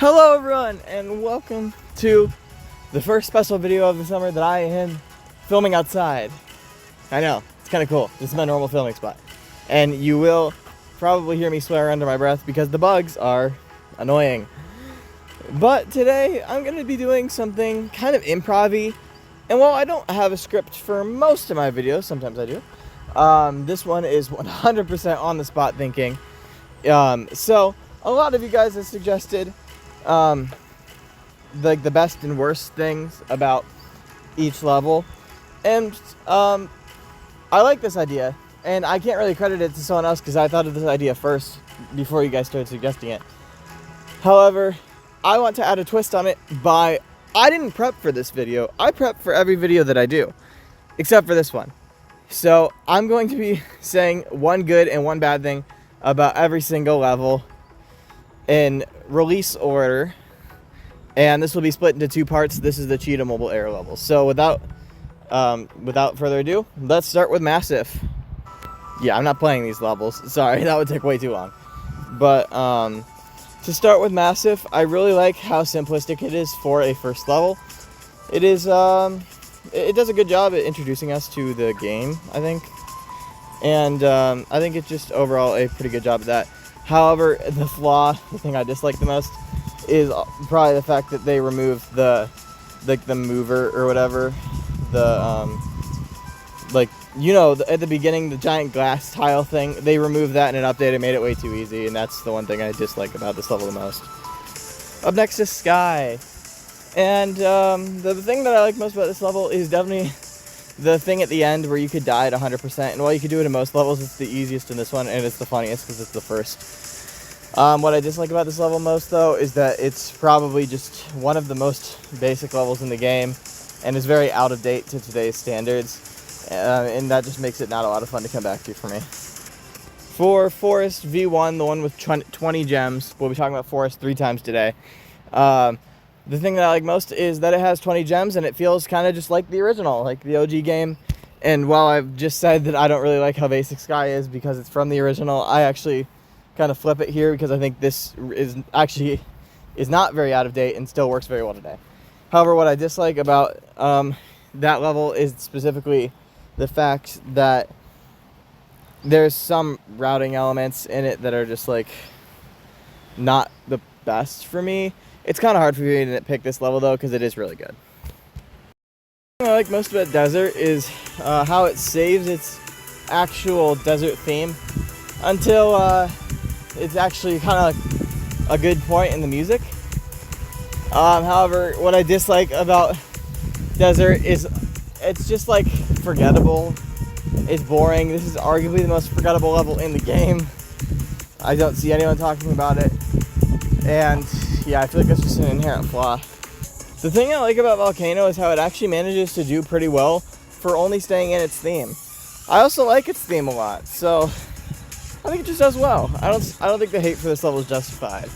Hello everyone, and welcome to the first special video of the summer that I am filming outside. I know, it's kind of cool. This is my normal filming spot. And you will probably hear me swear under my breath because the bugs are annoying. But today, I'm going to be doing something kind of improv-y. And while I don't have a script for most of my videos, sometimes I do, this one is 100% on the spot thinking. So, a lot of you guys have suggested like the best and worst things about each level, and I like this idea, and I can't really credit it to someone else because I thought of this idea first before you guys started suggesting it. However, I want to add a twist on it by I didn't prep for this video. I prep for every video that I do except for this one. So I'm going to be saying one good and one bad thing about every single level in release order, and this will be split into two parts. This is the CheetahMobile Air level. So without further ado, let's start with Massive. Yeah, I'm not playing these levels. Sorry, that would take way too long. But to start with Massive, I really like how simplistic it is for a first level. It is it does a good job at introducing us to the game, I think, and I think it's just overall a pretty good job of that. However, the thing I dislike the most, is probably the fact that they removed the mover or whatever, at the beginning, the giant glass tile thing. They removed that in an update and made it way too easy, and that's the one thing I dislike about this level the most. Up next is Sky, and the thing that I like most about this level is definitely the thing at the end where you could die at 100%, and while you could do it in most levels, it's the easiest in this one, and it's the funniest because it's the first. What I dislike about this level most, though, is that it's probably just one of the most basic levels in the game, and is very out of date to today's standards, and that just makes it not a lot of fun to come back to for me. For Forest V1, the one with 20 gems, we'll be talking about Forest 3 times today. The thing that I like most is that it has 20 gems, and it feels kind of just like the original, like the OG game. And while I've just said that I don't really like how basic Sky is because it's from the original, I actually kind of flip it here because I think this is not very out of date and still works very well today. However, what I dislike about that level is specifically the fact that there's some routing elements in it that are just like not the best for me. It's kind of hard for me to pick this level, though, because it is really good. The thing I like most about Desert is how it saves its actual desert theme until it's actually kind of a good point in the music. However, what I dislike about Desert is it's just like forgettable. It's boring. This is arguably the most forgettable level in the game. I don't see anyone talking about it, and yeah, I feel like that's just an inherent flaw. The thing I like about Volcano is how it actually manages to do pretty well for only staying in its theme. I also like its theme a lot, so I think it just does well. I don't think the hate for this level is justified.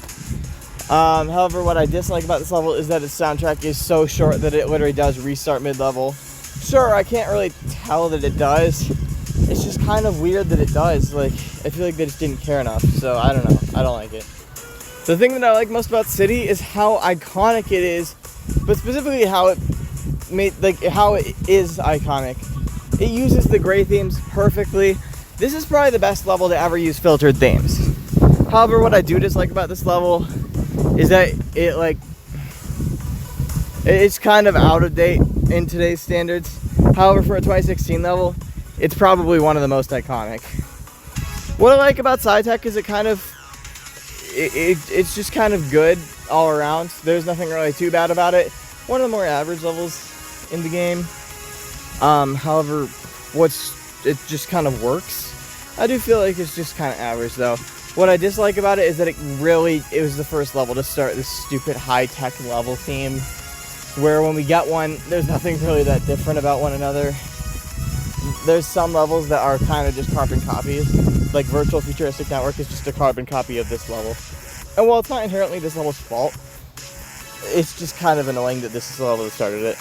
However, what I dislike about this level is that its soundtrack is so short that it literally does restart mid-level. Sure, I can't really tell that it does. It's just kind of weird that it does. Like, I feel like they just didn't care enough, so I don't know. I don't like it. The thing that I like most about City is how iconic it is, but specifically how it is iconic. It uses the gray themes perfectly. This is probably the best level to ever use filtered themes. However, what I do dislike about this level is that it's kind of out of date in today's standards. However, for a 2016 level, it's probably one of the most iconic. What I like about SciTech is it's just kind of good all around. There's nothing really too bad about it. One of the more average levels in the game. However, it just kind of works. I do feel like it's just kind of average, though. What I dislike about it is that it was the first level to start this stupid high-tech level theme, where when we get one, there's nothing really that different about one another. There's some levels that are kind of just carbon copies, like Virtual Futuristic Network is just a carbon copy of this level. And while it's not inherently this level's fault, it's just kind of annoying that this is the level that started it.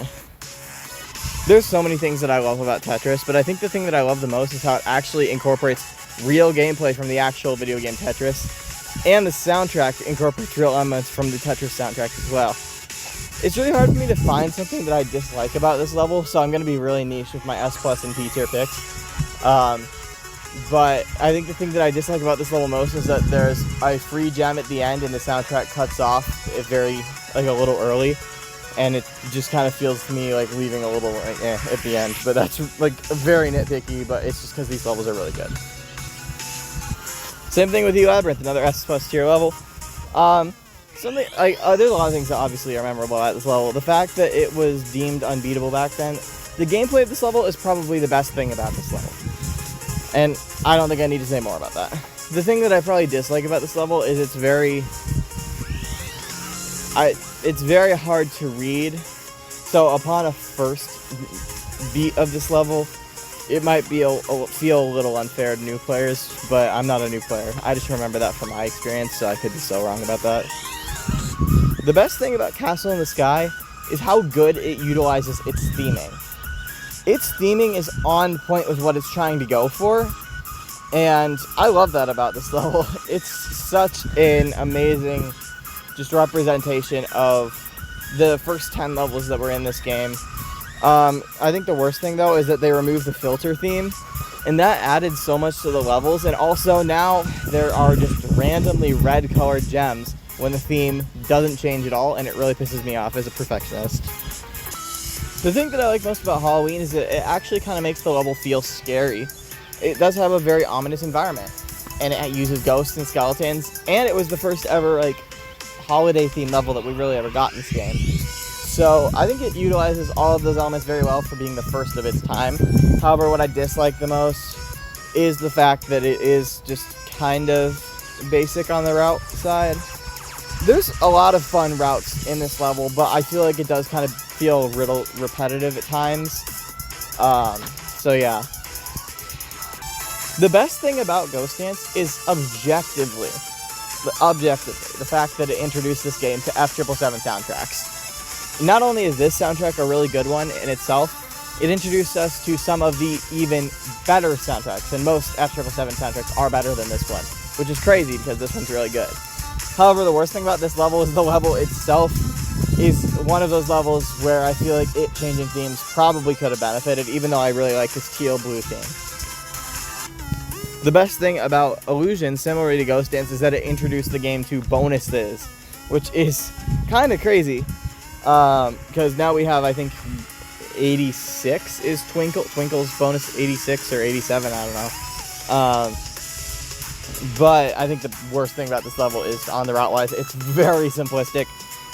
There's so many things that I love about Tetris, but I think the thing that I love the most is how it actually incorporates real gameplay from the actual video game Tetris And the soundtrack incorporates real elements from the Tetris soundtrack as well. It's really hard for me to find something that I dislike about this level, so I'm going to be really niche with my S plus and P tier picks. But I think the thing that I dislike about this level most is that there's a free gem at the end and the soundtrack cuts off a little early, and it just kind of feels to me like leaving a little at the end. But that's like very nitpicky, but it's just because these levels are really good. Same thing with Labyrinth, another S plus tier level. Something like there's a lot of things that obviously are memorable at this level. The fact that it was deemed unbeatable back then. The gameplay of this level is probably the best thing about this level. And I don't think I need to say more about that. The thing that I probably dislike about this level is it's very hard to read. So upon a first beat of this level, it might feel a little unfair to new players, but I'm not a new player. I just remember that from my experience, so I could be so wrong about that. The best thing about Castle in the Sky is how good it utilizes its theming. Its theming is on point with what it's trying to go for, and I love that about this level. It's such an amazing just representation of the first 10 levels that were in this game. I think the worst thing though is that they removed the filter theme, and that added so much to the levels, and also now there are just randomly red colored gems when the theme doesn't change at all, and it really pisses me off as a perfectionist. The thing that I like most about Halloween is that it actually kind of makes the level feel scary. It does have a very ominous environment, and it uses ghosts and skeletons, and it was the first ever holiday themed level that we really ever got in this game. So I think it utilizes all of those elements very well for being the first of its time. However, what I dislike the most is the fact that it is just kind of basic on the route side. There's a lot of fun routes in this level, but I feel like it does kind of feel a little repetitive at times. So yeah. The best thing about Ghost Dance is objectively, the fact that it introduced this game to F777 soundtracks. Not only is this soundtrack a really good one in itself, it introduced us to some of the even better soundtracks, and most F777 soundtracks are better than this one, which is crazy because this one's really good. However, the worst thing about this level is the level itself is one of those levels where I feel like it changing themes probably could have benefited, even though I really like this teal-blue theme. The best thing about Illusion, similarly to Ghost Dance, is that it introduced the game to bonuses, which is kind of crazy. Because now we have, I think, 86 is Twinkle's bonus 86 or 87, I don't know. But I think the worst thing about this level is on the route-wise, it's very simplistic,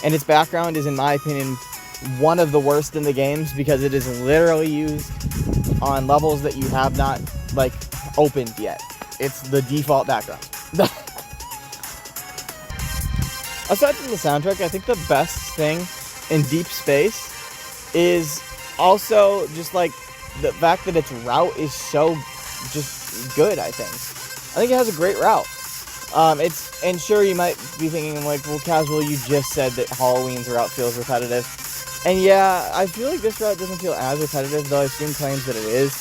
and its background is, in my opinion, one of the worst in the games because it is literally used on levels that you have not, opened yet. It's the default background. Aside from the soundtrack, I think the best thing in Deep Space is also just the fact that its route is so just good. I think it has a great route. And sure, you might be thinking well, Casual, you just said that Halloween's route feels repetitive, and yeah, I feel like this route doesn't feel as repetitive, though I've seen claims that it is.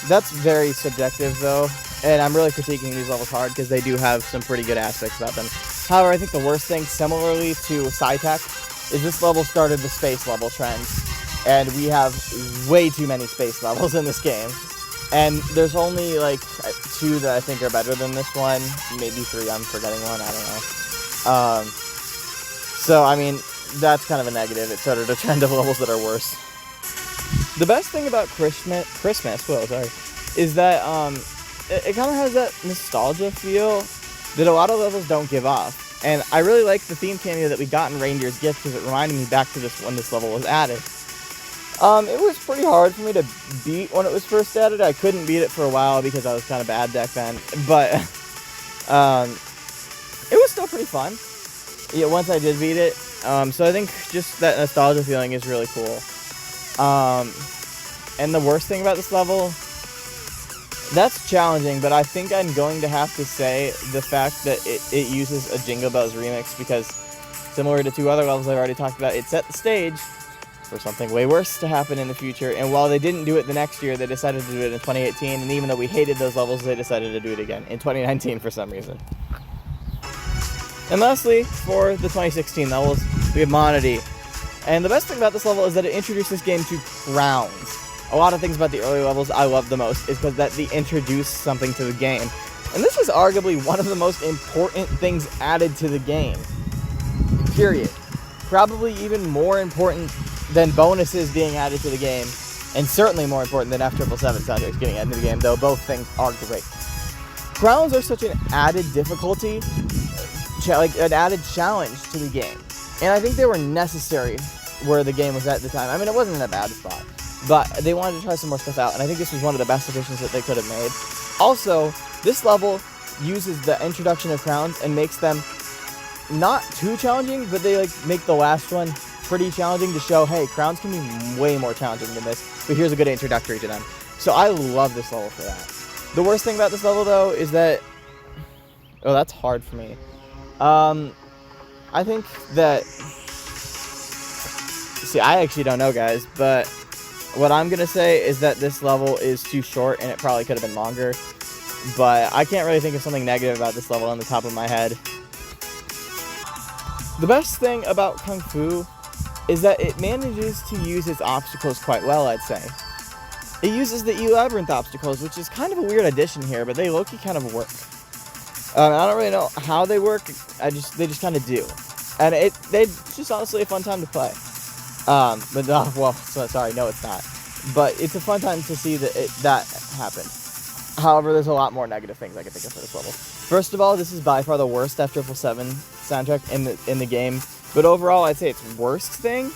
That's very subjective though, and I'm really critiquing these levels hard because they do have some pretty good aspects about them. However, I think the worst thing, similarly to SciTech, is this level started the space level trend, and we have way too many space levels in this game. And there's only 2 that I think are better than this one, maybe 3, I'm forgetting one, I don't know. So I mean, that's kind of a negative. It started a trend of levels that are worse. The best thing about Christmas, is that it kind of has that nostalgia feel that a lot of levels don't give off. And I really like the theme cameo that we got in Reindeer's Gift because it reminded me back to this when this level was added. It was pretty hard for me to beat when it was first added. I couldn't beat it for a while because I was kind of bad back then, but it was still pretty fun. Yeah, once I did beat it. So I think just that nostalgia feeling is really cool. And the worst thing about this level, that's challenging, but I think I'm going to have to say the fact that it uses a Jingle Bells remix, because similar to 2 other levels I've already talked about, it set the stage for something way worse to happen in the future. And while they didn't do it the next year, they decided to do it in 2018. And even though we hated those levels, they decided to do it again in 2019 for some reason. And lastly, for the 2016 levels, we have Monody. And the best thing about this level is that it introduced this game to crowns. A lot of things about the early levels I love the most is because that they introduced something to the game. And this is arguably one of the most important things added to the game. Period. Probably even more important than bonuses being added to the game, and certainly more important than F777 soundtracks getting added to the game, though both things are great. Crowns are such an added difficulty, like an added challenge to the game. And I think they were necessary where the game was at the time. I mean, it wasn't in a bad spot, but they wanted to try some more stuff out, and I think this was one of the best additions that they could have made. Also, this level uses the introduction of crowns and makes them not too challenging, but they like make the last one pretty challenging to show, hey, crowns can be way more challenging than this, but here's a good introductory to them. So I love this level for that. The worst thing about this level, though, is that... Oh, that's hard for me. I think that... See, I actually don't know, guys, but what I'm going to say is that this level is too short, and it probably could have been longer. But I can't really think of something negative about this level on the top of my head. The best thing about Kung Fu is that it manages to use its obstacles quite well, I'd say. It uses the E-Labyrinth obstacles, which is kind of a weird addition here, but they low-key kind of work. I don't really know how they work, they just kind of do. And it's just honestly a fun time to play. Sorry, no it's not. But it's a fun time to see that happen. However, there's a lot more negative things I can think of for this level. First of all, this is by far the worst F777 soundtrack in the game. But overall, I'd say its worst thing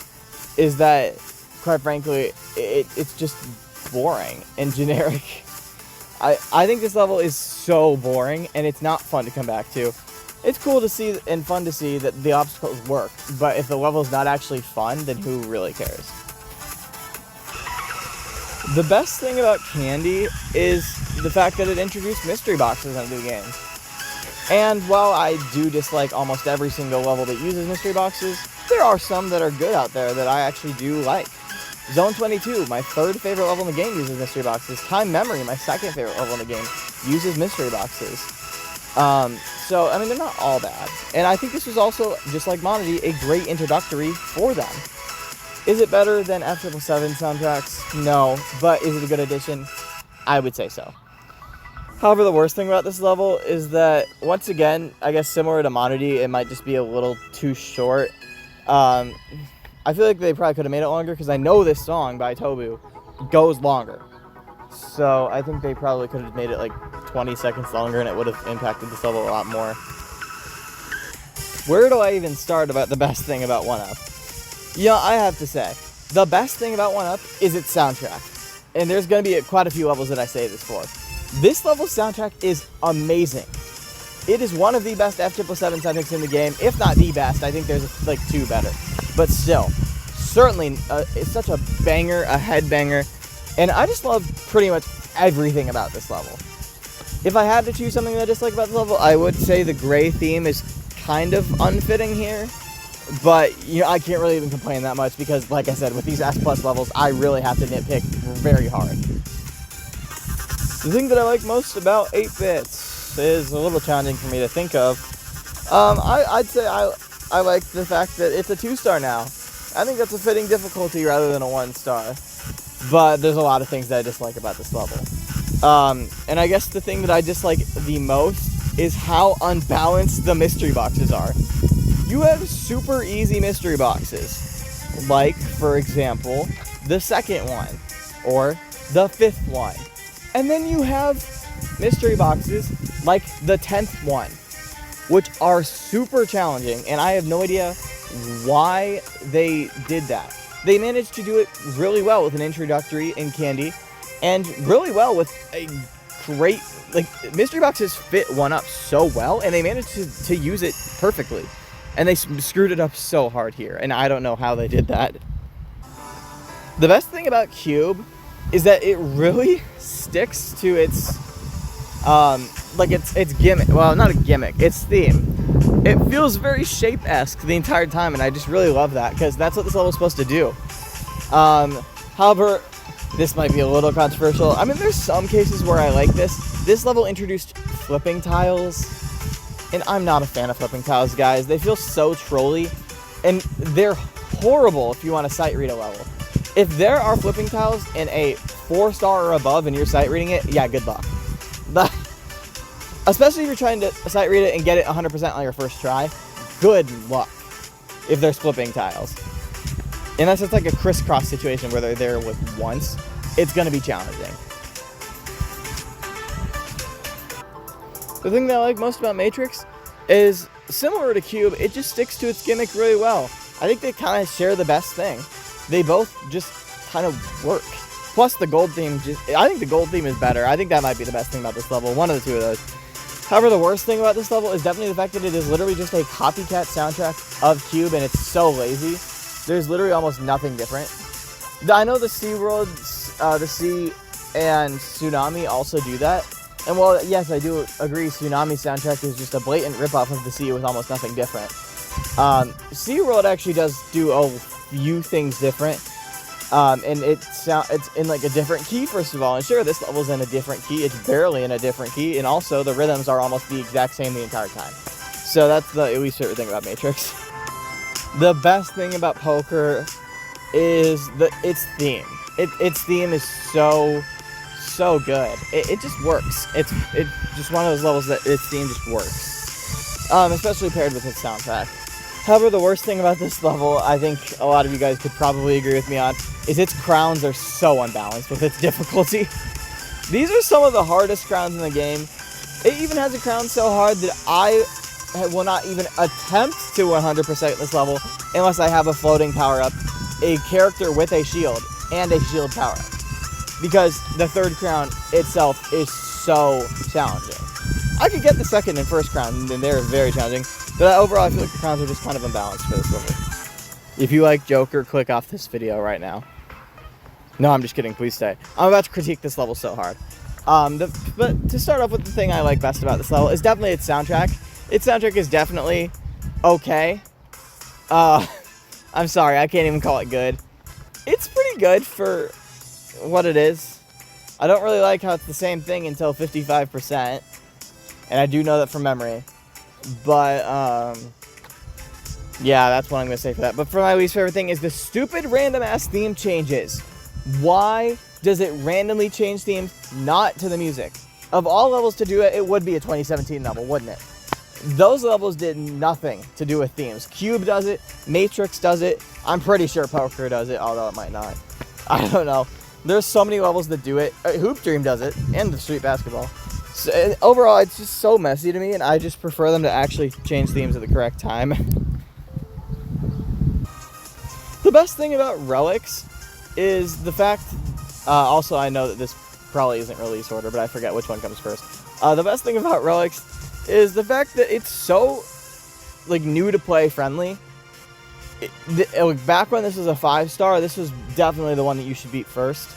is that, quite frankly, it's just boring and generic. I think this level is so boring, and it's not fun to come back to. It's cool to see and fun to see that the obstacles work, but if the level's not actually fun, then who really cares? The best thing about Candy is the fact that it introduced mystery boxes into the game. And while I do dislike almost every single level that uses mystery boxes, there are some that are good out there that I actually do like. Zone 22, my third favorite level in the game, uses mystery boxes. Time Memory, my second favorite level in the game, uses mystery boxes. So, I mean, they're not all bad. And I think this was also, just like Monody, a great introductory for them. Is it better than F777 soundtracks? No. But is it a good addition? I would say so. However, the worst thing about this level is that, once again, I guess similar to Monody, it might just be a little too short. I feel like they probably could have made it longer, because I know this song by Tobu goes longer. So I think they probably could have made it like 20 seconds longer, and it would have impacted this level a lot more. Where do I even start about the best thing about 1UP? Yeah, I have to say, the best thing about 1UP is its soundtrack. And there's going to be quite a few levels that I say this for. This level's soundtrack is amazing. It is one of the best F777 soundtracks in the game, if not the best. I think there's like two better. But still, certainly, it's such a banger, a headbanger. And I just love pretty much everything about this level. If I had to choose something that I dislike about the level, I would say the gray theme is kind of unfitting here. But, you know, I can't really even complain that much because, like I said, with these S+ levels, I really have to nitpick very hard. The thing that I like most about 8-bits is a little challenging for me to think of. I'd say I like the fact that it's a 2-star now. I think that's a fitting difficulty rather than a 1-star. But there's a lot of things that I dislike about this level. And I guess the thing that I dislike the most is how unbalanced the mystery boxes are. You have super easy mystery boxes, like, for example, the second one, or the 5th one. And then you have mystery boxes like the 10th one, which are super challenging, and I have no idea why they did that. They managed to do it really well with an introductory in Candy, and really well with a great, like, mystery boxes fit 1UP so well, and they managed to use it perfectly. And they screwed it up so hard here, and I don't know how they did that. The best thing about Cube is that it really sticks to its, its gimmick. Well, not a gimmick, its theme. It feels very Shape-esque the entire time, and I just really love that, because that's what this level is supposed to do. However, this might be a little controversial. I mean, there's some cases where I like this. This level introduced flipping tiles, and I'm not a fan of flipping tiles, guys. They feel so trolly, and they're horrible if you want to sight read a level. If there are flipping tiles in a 4-star or above and you're sight reading it, yeah, good luck. But especially if you're trying to sight read it and get it 100% on your first try, good luck if there's flipping tiles. Unless it's like a crisscross situation where they're there with once, it's going to be challenging. The thing that I like most about Matrix is, similar to Cube, it just sticks to its gimmick really well. I think they kind of share the best thing. They both just kind of work. Plus the gold theme, I think the gold theme is better. I think that might be the best thing about this level, one of the two of those. However, the worst thing about this level is definitely the fact that it is literally just a copycat soundtrack of Cube, and it's so lazy. There's literally almost nothing different. I know the Sea World, the Sea, and Tsunami also do that. And while, yes, I do agree, Tsunami's soundtrack is just a blatant ripoff of the Sea with almost nothing different. Sea World actually does do a few things different. And it's in like a different key, first of all. And sure, this level's in a different key. It's barely in a different key. And also, the rhythms are almost the exact same the entire time. So that's the least favorite thing about Matrix. The best thing about Poker is its theme. Its theme is so good. It just works. It's just one of those levels that its theme just works. Especially paired with its soundtrack. However, the worst thing about this level, I think a lot of you guys could probably agree with me on, is its crowns are so unbalanced with its difficulty. These are some of the hardest crowns in the game. It even has a crown so hard that I will not even attempt to 100% this level unless I have a floating power-up, a character with a shield, and a shield power-up. Because the third crown itself is so challenging. I could get the second and first crown, and they're very challenging. But overall, I feel like the crowns are just kind of unbalanced for this level. If you like Joker, click off this video right now. No, I'm just kidding. Please stay. I'm about to critique this level so hard. But to start off with, the thing I like best about this level is definitely its soundtrack. Its soundtrack is definitely okay. I'm sorry, I can't even call it good. It's pretty good for what it is. I don't really like how it's the same thing until 55%. And I do know that from memory. But, yeah, that's what I'm going to say for that. But for my least favorite thing is the stupid random-ass theme changes. Why does it randomly change themes? Not to the music. Of all levels to do it, it would be a 2017 level, wouldn't it? Those levels did nothing to do with themes. Cube does it. Matrix does it. I'm pretty sure Poker does it, although it might not. I don't know. There's so many levels that do it. Hoop Dream does it, and the Street Basketball. So, overall, it's just so messy to me, and I just prefer them to actually change themes at the correct time. The best thing about Relics is the fact, also I know that this probably isn't release order, but I forget which one comes first. The best thing about Relics is the fact that it's so, like, new to play friendly. Back when this was a 5-star, this was definitely the one that you should beat first.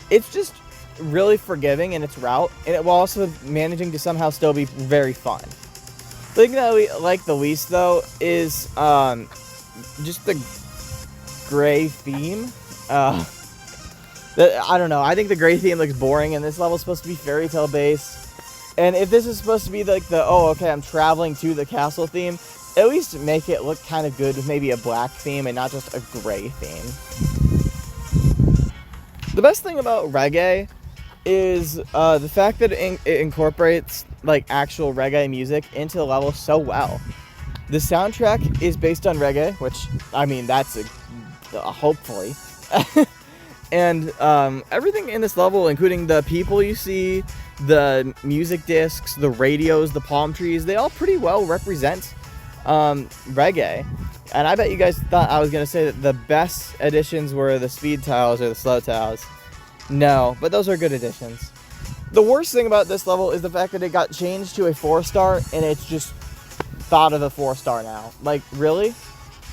It's just really forgiving in its route, and it while also managing to somehow still be very fun. The thing that we like the least, though, is just the gray theme. I don't know. I think the gray theme looks boring, and this level's supposed to be fairy tale based. And if this is supposed to be like I'm traveling to the castle theme, at least make it look kind of good with maybe a black theme and not just a gray theme. The best thing about reggae is the fact that it incorporates like actual reggae music into the level so well. The soundtrack is based on reggae, which, I mean, that's hopefully. And everything in this level, including the people you see, the music discs, the radios, the palm trees, they all pretty well represent reggae. And I bet you guys thought I was going to say that the best additions were the speed tiles or the slow tiles. No, but those are good additions. The worst thing about this level is the fact that it got changed to a 4-star, and it's just thought of a 4-star now. Like, really?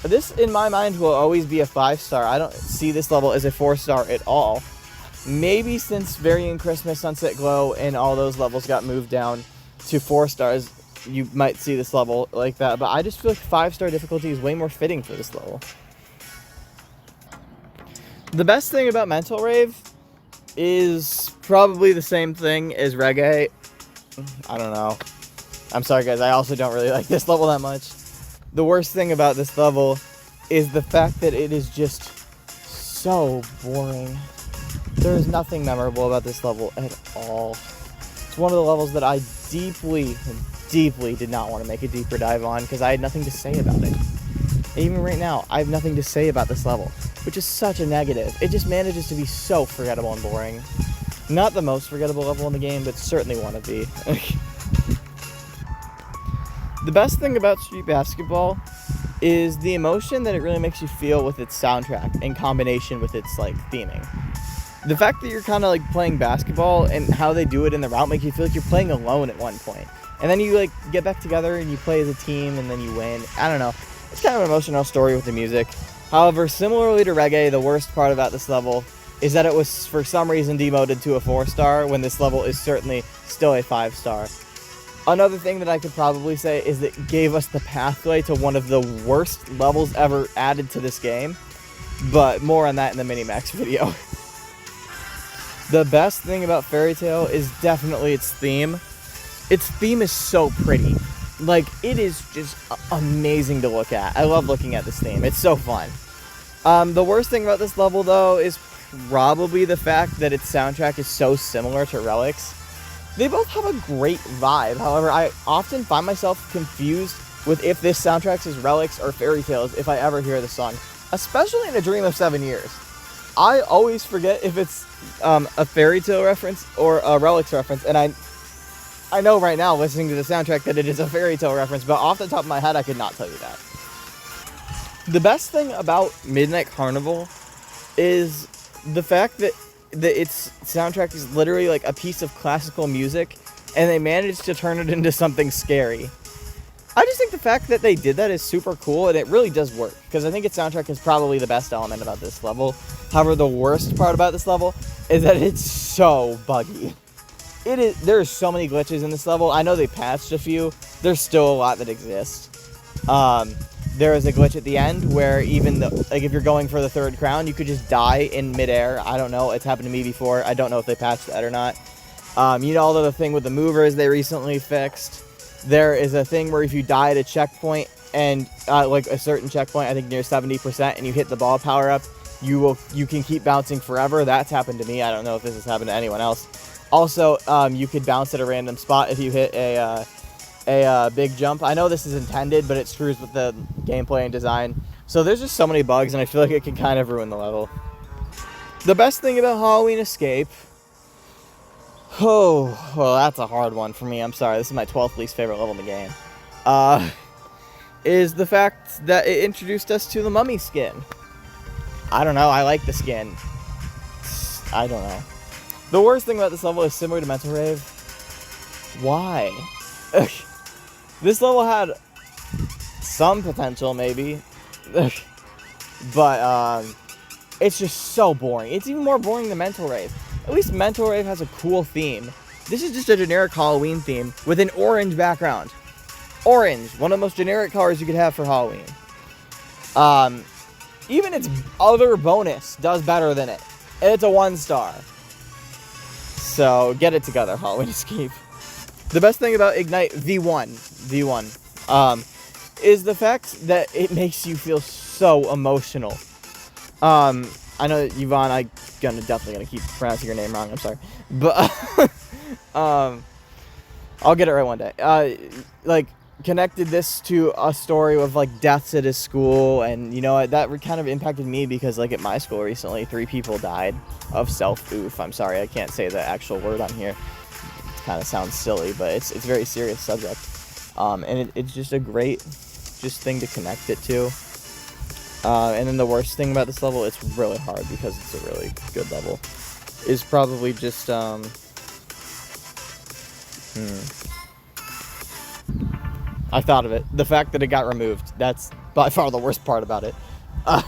This, in my mind, will always be a 5-star. I don't see this level as a 4-star at all. Maybe since Varying Christmas, Sunset Glow, and all those levels got moved down to 4 stars, you might see this level like that. But I just feel like 5-star difficulty is way more fitting for this level. The best thing about Mental Rave is probably the same thing as Reggae. I don't know. I'm sorry, guys. I also don't really like this level that much. The worst thing about this level is the fact that it is just so boring. There is nothing memorable about this level at all. It's one of the levels that I deeply did not want to make a deeper dive on because I had nothing to say about it. And even right now, I have nothing to say about this level, which is such a negative. It just manages to be so forgettable and boring. Not the most forgettable level in the game, but certainly one of the. The best thing about Street Basketball is the emotion that it really makes you feel with its soundtrack in combination with its like theming. The fact that you're kind of like playing basketball and how they do it in the route makes you feel like you're playing alone at one point. And then you like get back together and you play as a team and then you win. I don't know. It's kind of an emotional story with the music. However, similarly to Reggae, the worst part about this level is that it was for some reason demoted to a 4-star when this level is certainly still a 5-star. Another thing that I could probably say is that it gave us the pathway to one of the worst levels ever added to this game, but more on that in the Minimax video. The best thing about Fairy Tail is definitely its theme. Its theme is so pretty. Like, it is just amazing to look at. I love looking at this theme. It's so fun. The worst thing about this level, though, is probably the fact that its soundtrack is so similar to Relic's. They both have a great vibe. However, I often find myself confused with if this soundtrack is Relic's or Fairy Tales if I ever hear the song, especially in A Dream of 7 Years. I always forget if it's a Fairy Tale reference or a Relic's reference, and I know right now, listening to the soundtrack, that it is a Fairy Tale reference, but off the top of my head, I could not tell you that. The best thing about Midnight Carnival is the fact that its soundtrack is literally like a piece of classical music, and they managed to turn it into something scary. I just think the fact that they did that is super cool, and it really does work, because I think its soundtrack is probably the best element about this level. However, the worst part about this level is that it's so buggy. There's so many glitches in this level. I know they patched a few. There's still a lot that exist. There is a glitch at the end where even if you're going for the third crown, you could just die in midair. I don't know. It's happened to me before. I don't know if they patched that or not. You know, the thing with the movers they recently fixed. There is a thing where if you die at a checkpoint and like a certain checkpoint, I think near 70%, and you hit the ball power up, you can keep bouncing forever. That's happened to me. I don't know if this has happened to anyone else. Also, you could bounce at a random spot if you hit a big jump. I know this is intended, but it screws with the gameplay and design. So there's just so many bugs, and I feel like it can kind of ruin the level. The best thing about Halloween Escape... Oh, well, that's a hard one for me. I'm sorry. This is my 12th least favorite level in the game. Is the fact that it introduced us to the mummy skin. I don't know. I like the skin. I don't know. The worst thing about this level is similar to Mental Rave. Why? This level had some potential, maybe. But, it's just so boring. It's even more boring than Mental Rave. At least Mental Rave has a cool theme. This is just a generic Halloween theme with an orange background. Orange, one of the most generic colors you could have for Halloween. Even its other bonus does better than it. And it's a 1-star. So, get it together, Halloween Escape. The best thing about Ignite V1, is the fact that it makes you feel so emotional. I know that Yvonne, I'm definitely gonna keep pronouncing your name wrong, I'm sorry. But, I'll get it right one day. Like, connected this to a story of, like, deaths at his school, and, you know, that kind of impacted me because, like, at my school recently, 3 people died of self-oof. I'm sorry, I can't say the actual word on here. It kind of sounds silly, but it's a very serious subject. And it's just a great thing to connect it to. And then the worst thing about this level, it's really hard because it's a really good level, is probably just, I thought of it. The fact that it got removed. That's by far the worst part about it. I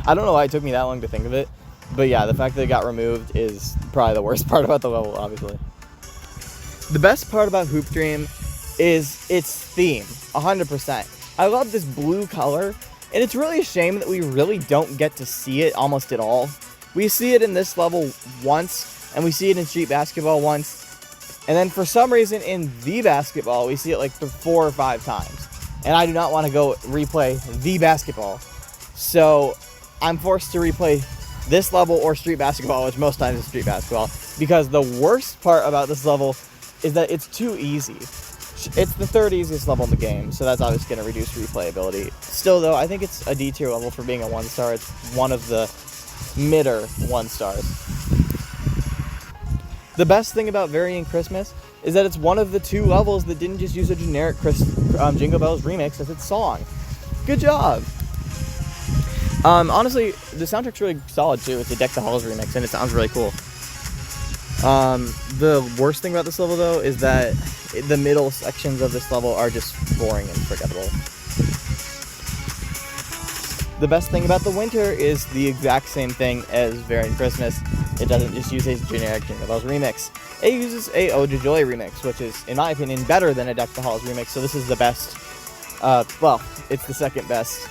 don't know why it took me that long to think of it. But yeah, the fact that it got removed is probably the worst part about the level, obviously. The best part about Hoop Dream is its theme, 100%. I love this blue color And it's really a shame that we really don't get to see it almost at all. We see it in this level once, and we see it in Street Basketball once, and then for some reason in the Basketball, we see it like 4 or 5 times. And I do not want to go replay the Basketball. So I'm forced to replay this level or Street Basketball, which most times is Street Basketball, because the worst part about this level is that it's too easy. It's the 3rd easiest level in the game, so that's obviously going to reduce replayability. Still, though, I think it's a D tier level for being a 1-star. It's one of the midder 1-stars. The best thing about Varying Christmas is that it's one of the 2 levels that didn't just use a generic Jingle Bells remix as its song. Good job! Honestly, the soundtrack's really solid too. It's a Deck the Halls remix, and it sounds really cool. The worst thing about this level, though, is that the middle sections of this level are just boring and forgettable. The best thing about the winter is the exact same thing as Varying Christmas. It doesn't just use a generic Jingle Bells remix. It uses a Ode to Joy remix, which is, in my opinion, better than a Deck the Halls remix. So this is the best, well, it's the second best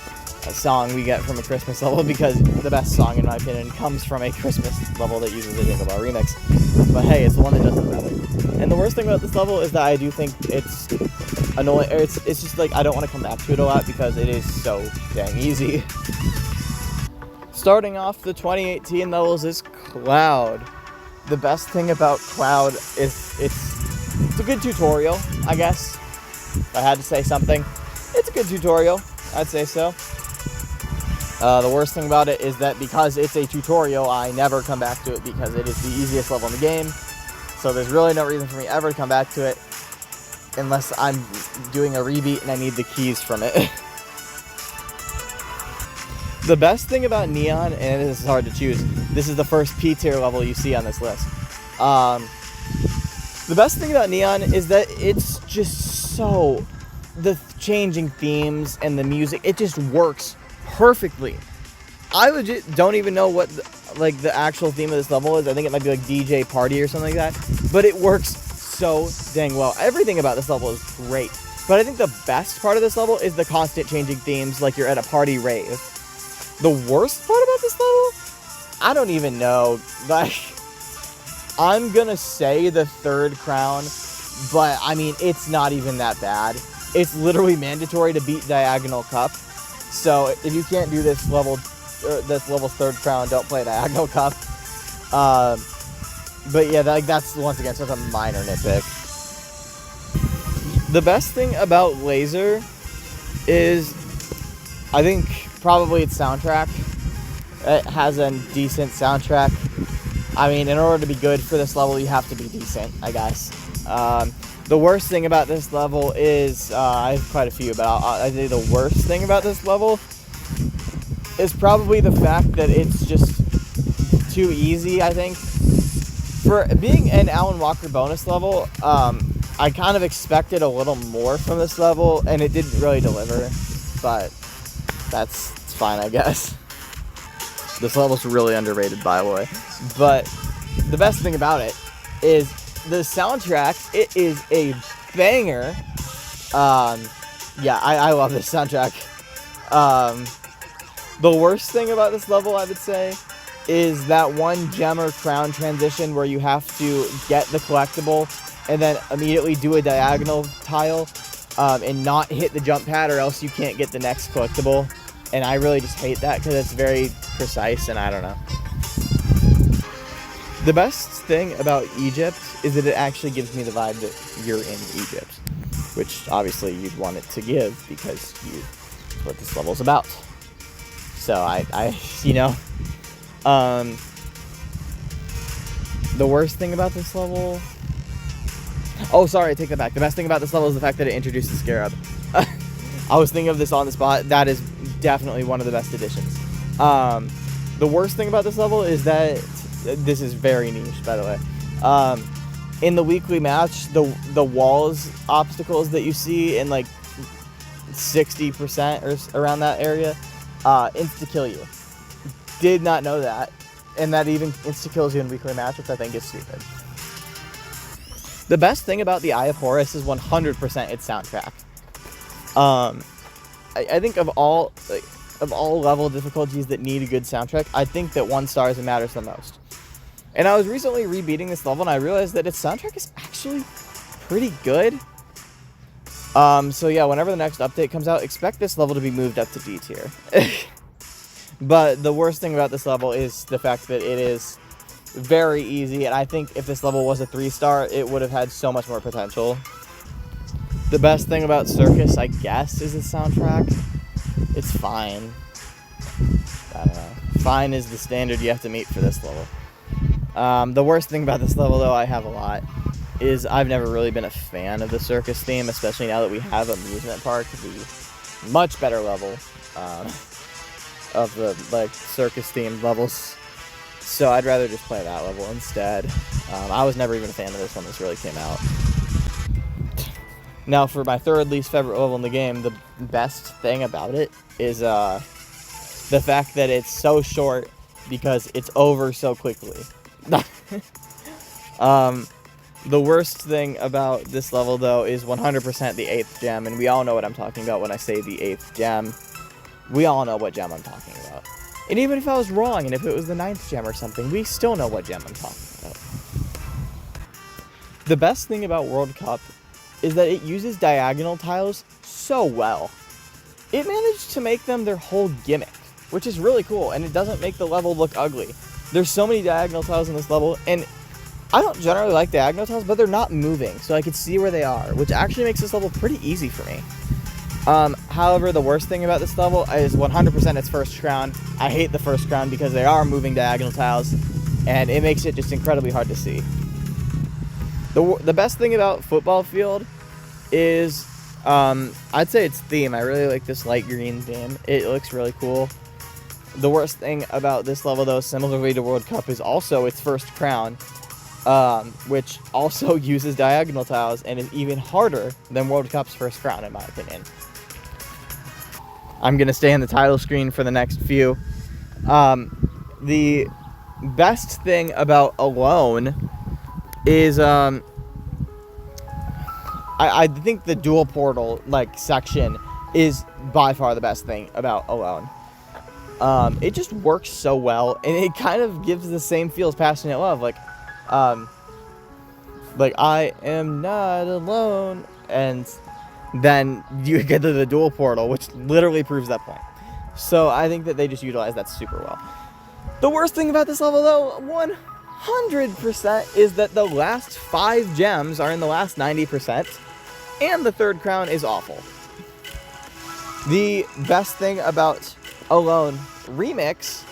song we get from a Christmas level, because the best song, in my opinion, comes from a Christmas level that uses a Jingle Bell remix. But hey, it's the one that does it better. And the worst thing about this level is that I do think it's annoying. It's just like I don't want to come back to it a lot because it is so dang easy. Starting off the 2018 levels is Cloud. The best thing about Cloud is it's a good tutorial, I guess. If I had to say something, it's a good tutorial. I'd say so. The worst thing about it is that because it's a tutorial, I never come back to it because it is the easiest level in the game. So there's really no reason for me ever to come back to it unless I'm doing a rebeat and I need the keys from it. The best thing about Neon, and this is hard to choose, this is the first P tier level you see on this list. The best thing about Neon is that it's just so, the changing themes and the music, it just works perfectly. I legit don't even know what the actual theme of this level is. I think it might be like DJ Party or something like that. But it works so dang well. Everything about this level is great. But I think the best part of this level is the constant changing themes, like you're at a party rave. The worst part about this level? I don't even know. Like, I'm gonna say the 3rd crown, but I mean, it's not even that bad. It's literally mandatory to beat Diagonal Cup. So if you can't do this level's 3rd crown, don't play Diagonal Cup. But yeah, that's once again such a minor nitpick. The best thing about Laser is, I think, probably its soundtrack. It has a decent soundtrack. I mean, in order to be good for this level, you have to be decent, I guess. The worst thing about this level is, I have quite a few, but I'd say the worst thing about this level is probably the fact that it's just too easy, I think. For being an Alan Walker bonus level, I kind of expected a little more from this level, and it didn't really deliver, but it's fine, I guess. This level's really underrated, by the way. But the best thing about it is the soundtrack. It is a banger. Yeah, I love this soundtrack. The worst thing about this level, I would say, is that one gem or crown transition where you have to get the collectible and then immediately do a diagonal tile and not hit the jump pad, or else you can't get the next collectible. And I really just hate that because it's very precise, and I don't know. The best thing about Egypt is that it actually gives me the vibe that you're in Egypt, which obviously you'd want it to give because that's what this level's about. So the worst thing about this level... Oh, sorry, I take that back. The best thing about this level is the fact that it introduces Scarab. I was thinking of this on the spot. That is definitely one of the best additions. The worst thing about this level is that this is very niche, by the way. In the weekly match, the walls obstacles that you see in like 60% or around that area insta-kill you. Did not know that. And that even insta-kills you in weekly match, which I think is stupid. The best thing about the Eye of Horus is 100% its soundtrack. I think of all... of all level difficulties that need a good soundtrack, I think that 1 star is what matters the most. And I was recently rebeating this level, and I realized that its soundtrack is actually pretty good. So yeah, whenever the next update comes out, expect this level to be moved up to D tier. But the worst thing about this level is the fact that it is very easy, and I think if this level was a 3-star, it would have had so much more potential. The best thing about Circus, I guess, is the soundtrack. It's fine. I don't know. Fine is the standard you have to meet for this level. The worst thing about this level, though, I have a lot, is I've never really been a fan of the Circus theme, especially now that we have Amusement Park, the much better level of the Circus themed levels. So I'd rather just play that level instead. I was never even a fan of this when this really came out. Now, for my third least favorite level in the game, the best thing about it is the fact that it's so short because it's over so quickly. The worst thing about this level, though, is 100% the 8th gem, and we all know what I'm talking about when I say the 8th gem. We all know what gem I'm talking about. And even if I was wrong, and if it was the 9th gem or something, we still know what gem I'm talking about. The best thing about World Cup is that it uses diagonal tiles so well. It managed to make them their whole gimmick, which is really cool, and it doesn't make the level look ugly. There's so many diagonal tiles in this level, and I don't generally like diagonal tiles, but they're not moving, so I can see where they are, which actually makes this level pretty easy for me. However, the worst thing about this level is 100% its first crown. I hate the first crown because they are moving diagonal tiles, and it makes it just incredibly hard to see. The best thing about Football Field is, I'd say its theme. I really like this light green theme. It looks really cool. The worst thing about this level, though, similarly to World Cup, is also its first crown, which also uses diagonal tiles and is even harder than World Cup's first crown, in my opinion. I'm going to stay in the title screen for the next few. The best thing about Alone is, I think the dual portal, section is by far the best thing about Alone. It just works so well, and it kind of gives the same feel as Passionate Love, I am not alone, and then you get to the dual portal, which literally proves that point. So I think that they just utilize that super well. The worst thing about this level, though, 100%, is that the last 5 gems are in the last 90%, and the third crown is awful. The best thing about Alone Remix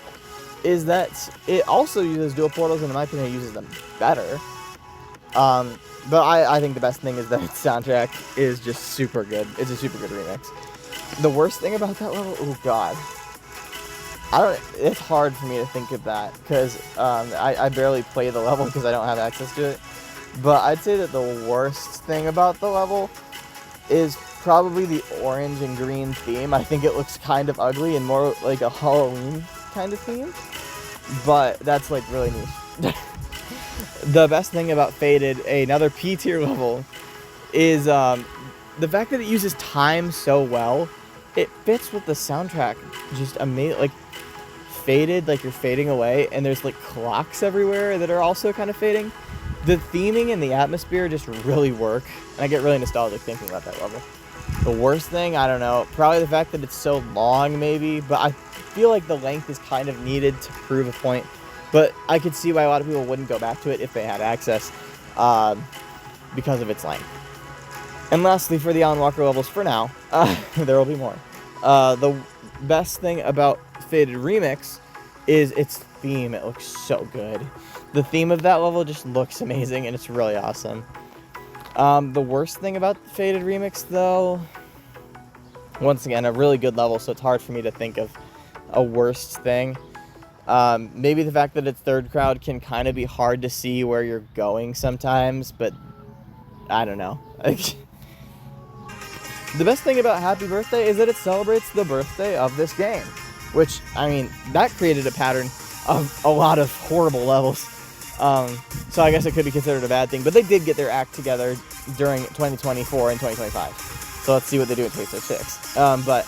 is that it also uses dual portals, and in my opinion, it uses them better. But I think the best thing is that its soundtrack is just super good. It's a super good remix. The worst thing about that level, oh god. It's hard for me to think of that, because I barely play the level because I don't have access to it. But I'd say that the worst thing about the level is probably the orange and green theme. I think it looks kind of ugly and more like a Halloween kind of theme. But that's really niche. The best thing about Faded, another P tier level, is the fact that it uses time so well. It fits with the soundtrack just amazing. Faded, you're fading away, and there's clocks everywhere that are also kind of fading. The theming and the atmosphere just really work, and I get really nostalgic thinking about that level. The worst thing, I don't know, probably the fact that it's so long maybe, but I feel like the length is kind of needed to prove a point. But I could see why a lot of people wouldn't go back to it if they had access, because of its length. And lastly, for the Alan Walker levels, for now, there will be more. The best thing about Faded Remix is its theme. It looks so good. The theme of that level just looks amazing, and it's really awesome. The worst thing about Faded Remix, though, once again, a really good level, so it's hard for me to think of a worst thing. Maybe the fact that its third crowd can kind of be hard to see where you're going sometimes, but I don't know. The best thing about Happy Birthday is that it celebrates the birthday of this game, which, that created a pattern of a lot of horrible levels. So I guess it could be considered a bad thing, but they did get their act together during 2024 and 2025. So let's see what they do in 2026. But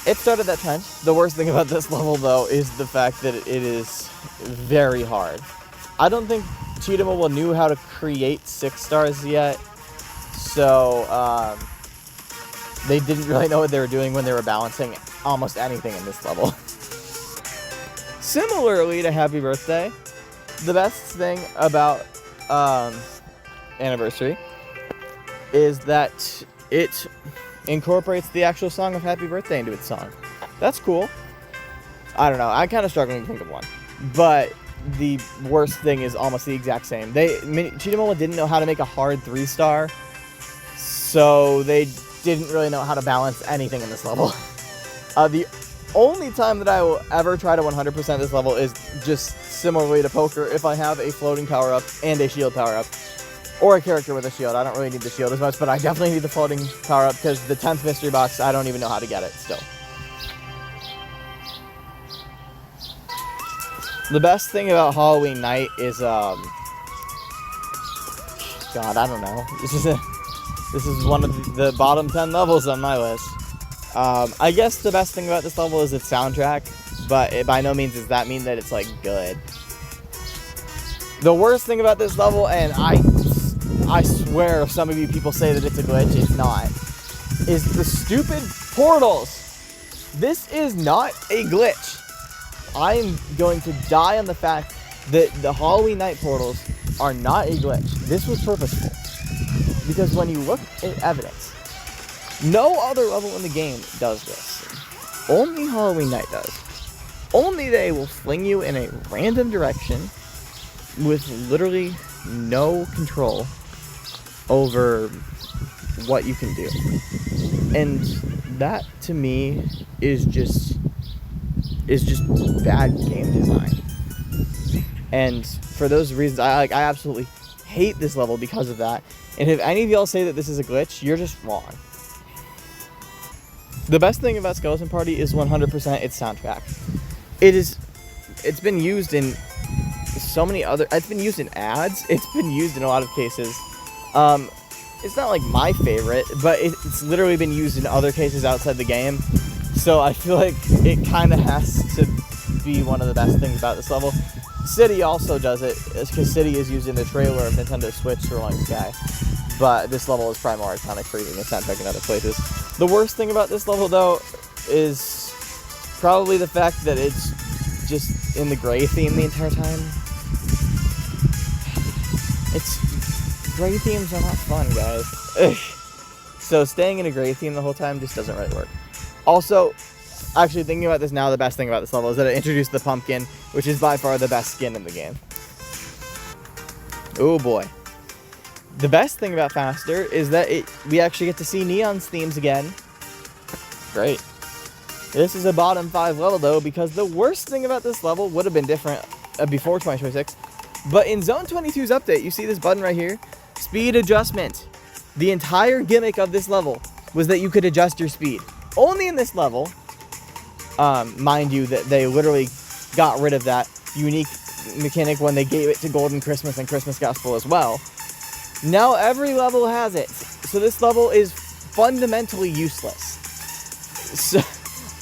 it started that trend. The worst thing about this level, though, is the fact that it is very hard. I don't think CheetahMobile knew how to create 6 stars yet, so they didn't really know what they were doing when they were balancing almost anything in this level. Similarly to Happy Birthday, the best thing about Anniversary is that it incorporates the actual song of Happy Birthday into its song. That's cool. I don't know. I'm kind of struggling to think of one. But the worst thing is almost the exact same. CheetahMobile didn't know how to make a hard 3-star, so they didn't really know how to balance anything in this level. The only time that I will ever try to 100% this level is just similarly to poker, if I have a floating power-up and a shield power-up, or a character with a shield. I don't really need the shield as much, but I definitely need the floating power-up because the 10th mystery box, I don't even know how to get it still. The best thing about Halloween night is, God, I don't know. This is one of the bottom 10 levels on my list. I guess the best thing about this level is its soundtrack, but by no means does that mean that it's, like, good. The worst thing about this level, and I swear if some of you people say that it's a glitch, it's not, is the stupid portals. This is not a glitch. I'm going to die on the fact that the Halloween night portals are not a glitch. This was purposeful. Because when you look at evidence, no other level in the game does this. Only Halloween night does. Only they will fling you in a random direction with literally no control over what you can do. And that, to me, is just bad game design. And for those reasons, I absolutely hate this level because of that. And if any of y'all say that this is a glitch, you're just wrong. The best thing about Skeleton Party is 100% its soundtrack. It's been used in so many other, it's been used in ads, it's been used in a lot of cases. It's not like my favorite, but it's literally been used in other cases outside the game. So I feel like it kind of has to be one of the best things about this level. City also does it, because City is used in the trailer of Nintendo Switch Rolling Sky. But this level is probably more iconic for using the soundtrack in other places. The worst thing about this level, though, is probably the fact that it's just in the gray theme the entire time. Gray themes are not fun, guys. So staying in a gray theme the whole time just doesn't really work. Also, actually thinking about this now, the best thing about this level is that it introduced the pumpkin, which is by far the best skin in the game. Oh boy. The best thing about Faster is that we actually get to see Neon's themes again. Great. This is a bottom 5 level, though, because the worst thing about this level would have been different before 2026. But in Zone 22's update, you see this button right here? Speed adjustment. The entire gimmick of this level was that you could adjust your speed. Only in this level, mind you, that they literally got rid of that unique mechanic when they gave it to Golden Christmas and Christmas Gospel as well. Now every level has it. So this level is fundamentally useless. So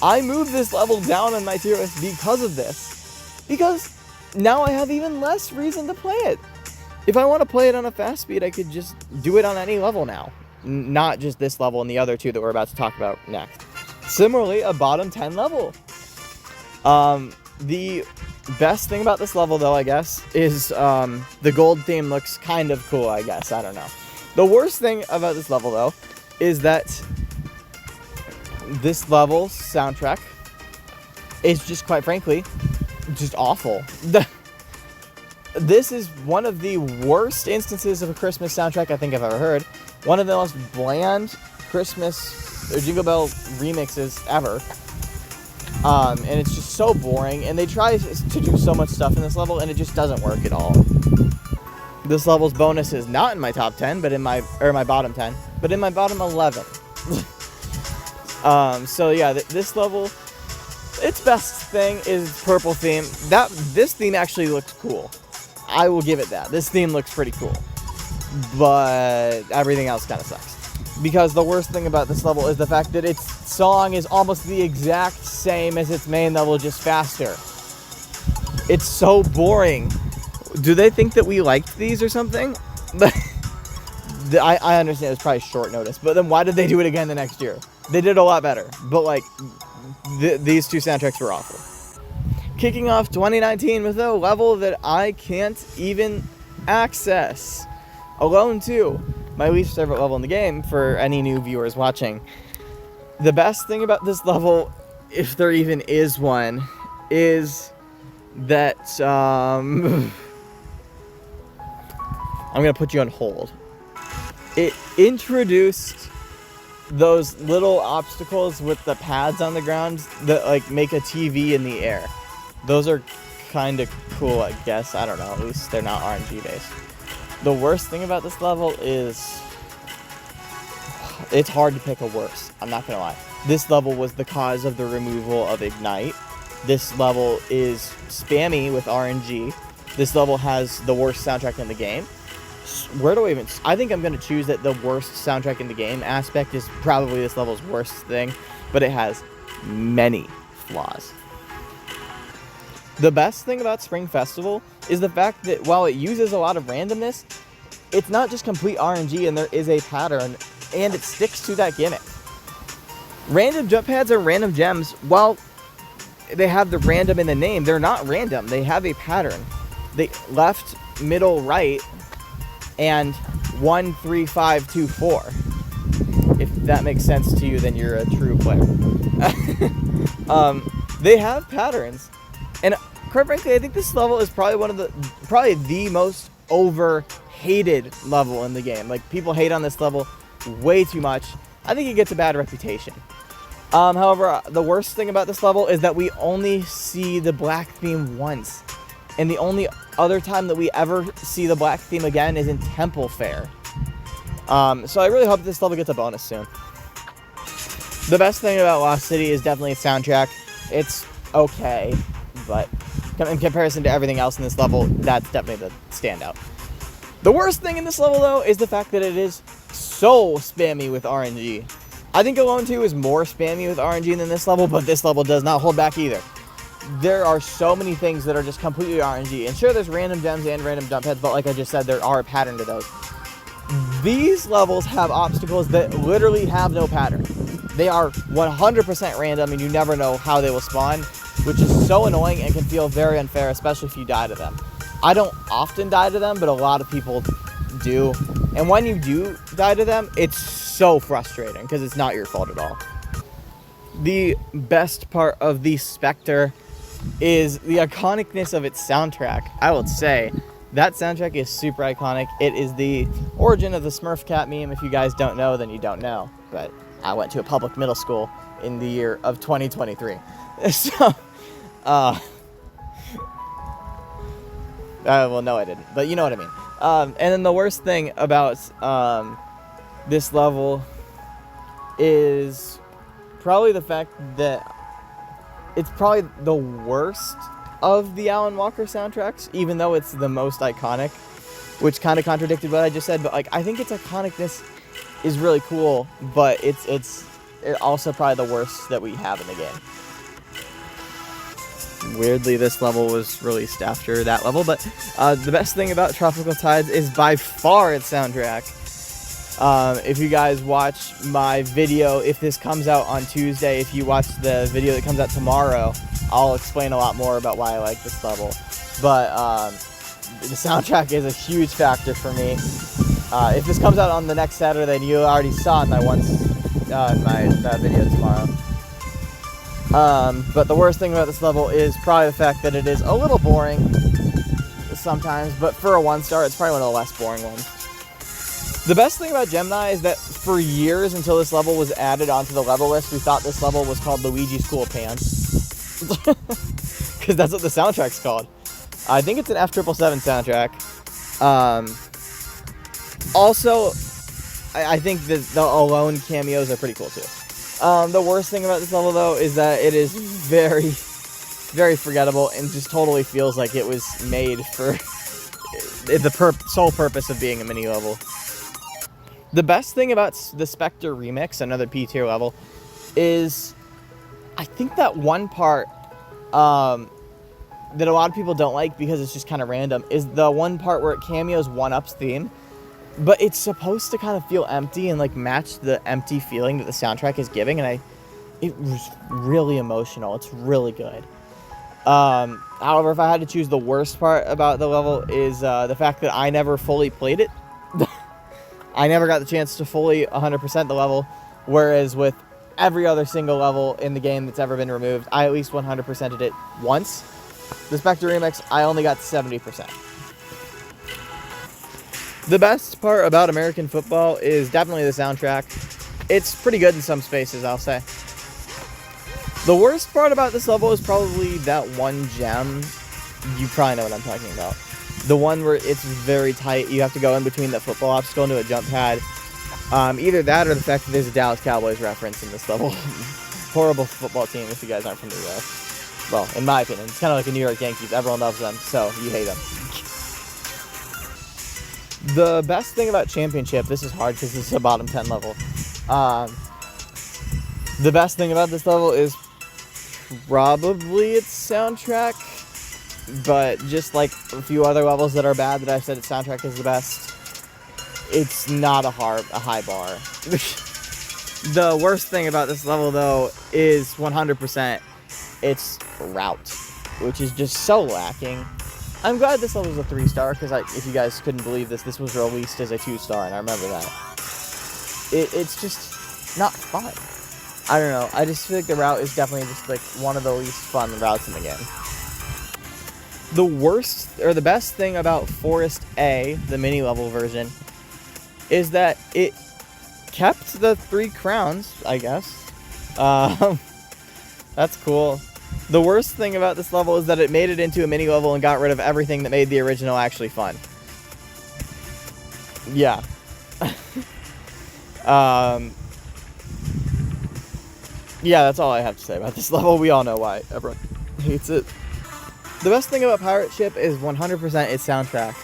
I moved this level down on my tier list because of this. Because now I have even less reason to play it. If I want to play it on a fast speed, I could just do it on any level now. Not just this level and the other two that we're about to talk about next. Similarly, a bottom 10 level. The best thing about this level, though, I guess, is the gold theme looks kind of cool, I guess. I don't know. The worst thing about this level, though, is that this level's soundtrack is just, quite frankly, just awful. This is one of the worst instances of a Christmas soundtrack I think I've ever heard. One of the most bland Christmas or Jingle Bell remixes ever. And it's just so boring, and they try to do so much stuff in this level, and it just doesn't work at all. This level's bonus is not in my top 10, but in my bottom 10, but in my bottom 11. So yeah, this level, its best thing is purple theme. This theme actually looks cool. I will give it that. This theme looks pretty cool, but everything else kind of sucks. Because the worst thing about this level is the fact that its song is almost the exact same as its main level, just faster. It's so boring. Do they think that we liked these or something? I understand it's probably short notice, but then why did they do it again the next year? They did a lot better, but like these two soundtracks were awful. Kicking off 2019 with a level that I can't even access. Alone 2, my least favorite level in the game for any new viewers watching. The best thing about this level, if there even is one, is that I'm gonna put you on hold. It introduced those little obstacles with the pads on the ground that like make a TV in the air. Those are kind of cool, I guess. I don't know. At least they're not RNG based. The worst thing about this level is it's hard to pick a worse. I'm not gonna lie. This level was the cause of the removal of Ignite. This level is spammy with RNG. This level has the worst soundtrack in the game. Where do I even... I think I'm going to choose that the worst soundtrack in the game aspect is probably this level's worst thing, but it has many flaws. The best thing about Spring Festival is the fact that while it uses a lot of randomness, it's not just complete RNG and there is a pattern, and it sticks to that gimmick. Random jump pads are random gems. While they have the random in the name, they're not random. They have a pattern. They left, middle, right, and 1, 3, 5, 2, 4. If that makes sense to you, then you're a true player. They have patterns, and quite frankly, I think this level is probably the most over-hated level in the game. Like, people hate on this level way too much. I think it gets a bad reputation. However, the worst thing about this level is that we only see the black theme once. And the only other time that we ever see the black theme again is in Temple Fair. So I really hope this level gets a bonus soon. The best thing about Lost City is definitely its soundtrack. It's okay, but in comparison to everything else in this level, that's definitely the standout. The worst thing in this level, though, is the fact that it is so spammy with RNG. I think Alone 2 is more spammy with RNG than this level, but this level does not hold back either. There are so many things that are just completely RNG. And sure, there's random gems and random jump heads, but like I just said, there are a pattern to those. These levels have obstacles that literally have no pattern. They are 100% random, and you never know how they will spawn, which is so annoying and can feel very unfair, especially if you die to them. I don't often die to them, but a lot of people do. And when you do die to them, it's so frustrating because it's not your fault at all. The best part of the Spectre is the iconicness of its soundtrack. I would say that soundtrack is super iconic. It is the origin of the Smurf Cat meme. If you guys don't know, then you don't know. But I went to a public middle school in the year of 2023. So, well, no, I didn't. But you know what I mean. And then the worst thing about this level is probably the fact that it's probably the worst of the Alan Walker soundtracks, even though it's the most iconic, which kind of contradicted what I just said. But like, I think its iconicness is really cool, but it's also probably the worst that we have in the game. Weirdly, this level was released after that level, but the best thing about Tropical Tides is by far its soundtrack. If you guys watch my video, if this comes out on Tuesday, if you watch the video that comes out tomorrow, I'll explain a lot more about why I like this level. But the soundtrack is a huge factor for me. If this comes out on the next Saturday, then you already saw it in my video tomorrow. But the worst thing about this level is probably the fact that it is a little boring sometimes, but for a 1-star, it's probably one of the less boring ones. The best thing about Gemini is that for years until this level was added onto the level list, we thought this level was called Luigi School of Pants. Because that's what the soundtrack's called. I think it's an F777 soundtrack. Also, I think that the Alone cameos are pretty cool too. The worst thing about this level, though, is that it is very, very forgettable and just totally feels like it was made for the sole purpose of being a mini level. The best thing about the Spectre Remix, another P tier level, is I think that one part that a lot of people don't like because it's just kind of random is the one part where it cameos 1UP's theme, but it's supposed to kind of feel empty and like match the empty feeling that the soundtrack is giving, and it was really emotional. It's really good. However, if I had to choose the worst part about the level is the fact that I never fully played it. I never got the chance to fully 100% the level, whereas with every other single level in the game that's ever been removed, I at least 100%ed it once. The Spectre Remix, I only got 70%. The best part about American football is definitely the soundtrack. It's pretty good in some spaces, I'll say. The worst part about this level is probably that one gem. You probably know what I'm talking about. The one where it's very tight. You have to go in between the football obstacle into a jump pad. Either that or the fact that there's a Dallas Cowboys reference in this level. Horrible football team if you guys aren't from New York. Well, in my opinion, it's kind of like the New York Yankees. Everyone loves them, so you hate them. The best thing about Championship, this is hard because this is a bottom 10 level. The best thing about this level is probably its soundtrack, but just like a few other levels that are bad that I said its soundtrack is the best, it's not a high bar. The worst thing about this level, though, is 100% its route, which is just so lacking. I'm glad this level is a 3-star, because if you guys couldn't believe this was released as a 2-star, and I remember that. It's just not fun. I don't know. I just feel like the route is definitely just like one of the least fun routes in the game. The worst, or the best thing about Forest A, the mini-level version, is that it kept the 3 crowns, I guess. That's cool. The worst thing about this level is that it made it into a mini-level and got rid of everything that made the original actually fun. Yeah. Yeah, that's all I have to say about this level. We all know why everyone hates it. The best thing about Pirate Ship is 100% its soundtrack.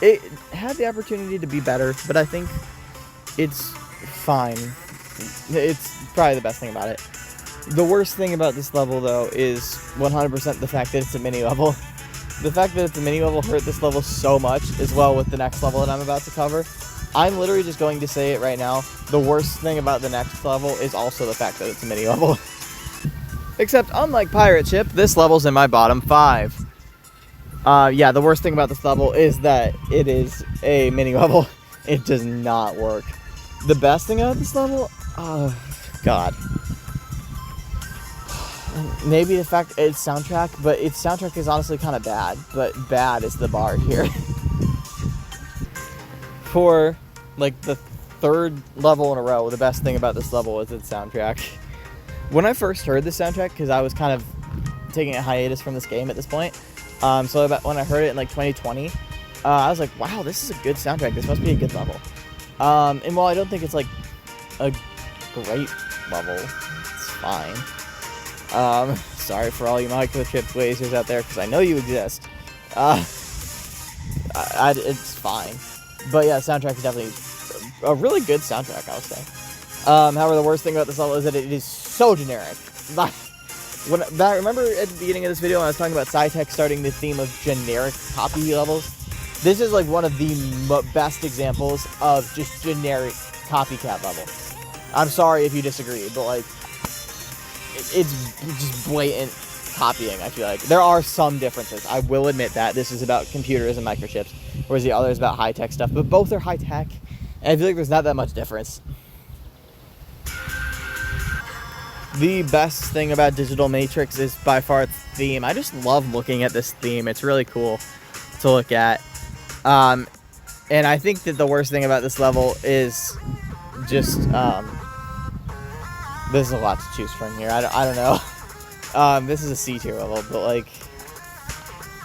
It had the opportunity to be better, but I think it's fine. It's probably the best thing about it. The worst thing about this level, though, is 100% the fact that it's a mini-level. The fact that it's a mini-level hurt this level so much, as well with the next level that I'm about to cover. I'm literally just going to say it right now. The worst thing about the next level is also the fact that it's a mini-level. Except, unlike Pirate Ship, this level's in my bottom 5. Yeah, the worst thing about this level is that it is a mini-level. It does not work. The best thing about this level? Oh, God. Maybe the fact it's soundtrack, but its soundtrack is honestly kind of bad. But bad is the bar here. For, like, the 3rd level in a row, the best thing about this level is its soundtrack. When I first heard this soundtrack, because I was kind of taking a hiatus from this game at this point, so when I heard it in, like, 2020, I was like, wow, this is a good soundtrack. This must be a good level. And while I don't think it's, like, a great level, it's fine. Sorry for all you microchip lasers out there, because I know you exist. It's fine. But yeah, soundtrack is definitely a really good soundtrack, I would say. However, the worst thing about this level is that it is so generic. Remember at the beginning of this video when I was talking about Cytech starting the theme of generic copy levels? This is like one of the best examples of just generic copycat level. I'm sorry if you disagree, but like, it's just blatant copying, I feel like. There are some differences. I will admit that. This is about computers and microchips, whereas the other is about high-tech stuff. But both are high-tech, and I feel like there's not that much difference. The best thing about Digital Matrix is by far its theme. I just love looking at this theme. It's really cool to look at. And I think that the worst thing about this level is just... there's a lot to choose from here. I don't know. This is a C tier level, but like,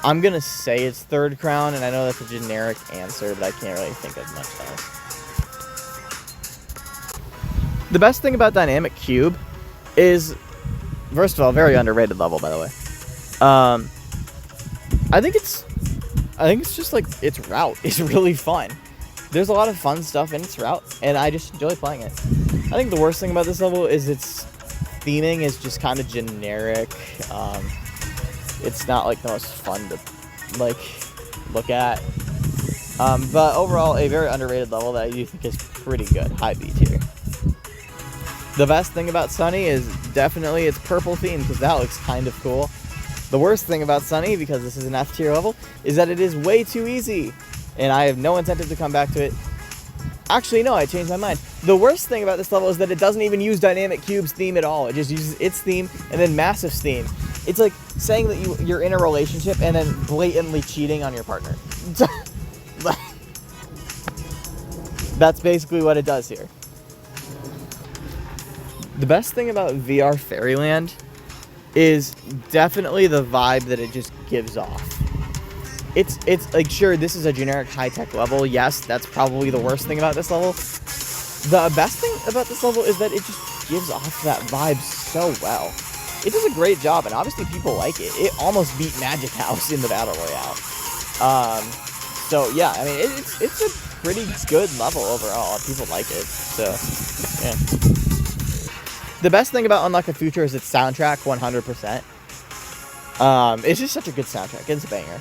I'm gonna say it's 3rd crown, and I know that's a generic answer, but I can't really think of much else. The best thing about Dynamic Cube is, first of all, very underrated level, by the way. I think it's just like its route is really fun. there's a lot of fun stuff in its route, and I just enjoy playing it. I think the worst thing about this level is its theming is just kind of generic. It's not like the most fun to like look at. But overall, a very underrated level that I do think is pretty good. High B tier. The best thing about Sunny is definitely its purple theme, because that looks kind of cool. The worst thing about Sunny, because this is an F tier level, is that it is way too easy, and I have no incentive to come back to it. Actually, no, I changed my mind. The worst thing about this level is that it doesn't even use Dynamic Cube's theme at all. It just uses its theme and then Massive's theme. It's like saying that you're in a relationship and then blatantly cheating on your partner. That's basically what it does here. The best thing about VR Fairyland is definitely the vibe that it just gives off. It's like, sure, this is a generic high-tech level. Yes, that's probably the worst thing about this level. The best thing about this level is that it just gives off that vibe so well. It does a great job, and obviously people like it. It almost beat Magic House in the Battle Royale. So yeah, I mean, it's a pretty good level overall. People like it, so yeah. The best thing about Unlock the Future is its soundtrack, 100%. It's just such a good soundtrack. It's a banger.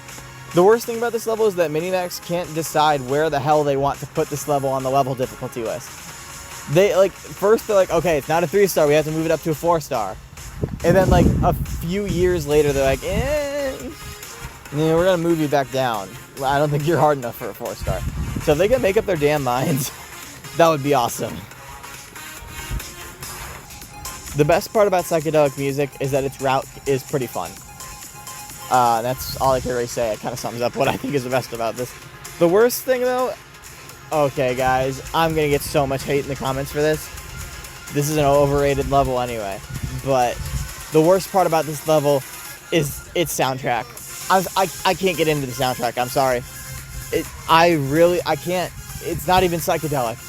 The worst thing about this level is that Minimax can't decide where the hell they want to put this level on the level difficulty list. They, like, first they're like, okay, it's not a 3-star, we have to move it up to a 4-star. And then, like, a few years later, they're like, we're gonna move you back down. I don't think you're hard enough for a 4-star. So if they can make up their damn minds, that would be awesome. The best part about psychedelic music is that its route is pretty fun. That's all I can really say. It kind of sums up what I think is the best about this. The worst thing, though... Okay, guys. I'm going to get so much hate in the comments for this. This is an overrated level anyway. But the worst part about this level is its soundtrack. I can't get into the soundtrack. I'm sorry. I can't... It's not even psychedelic.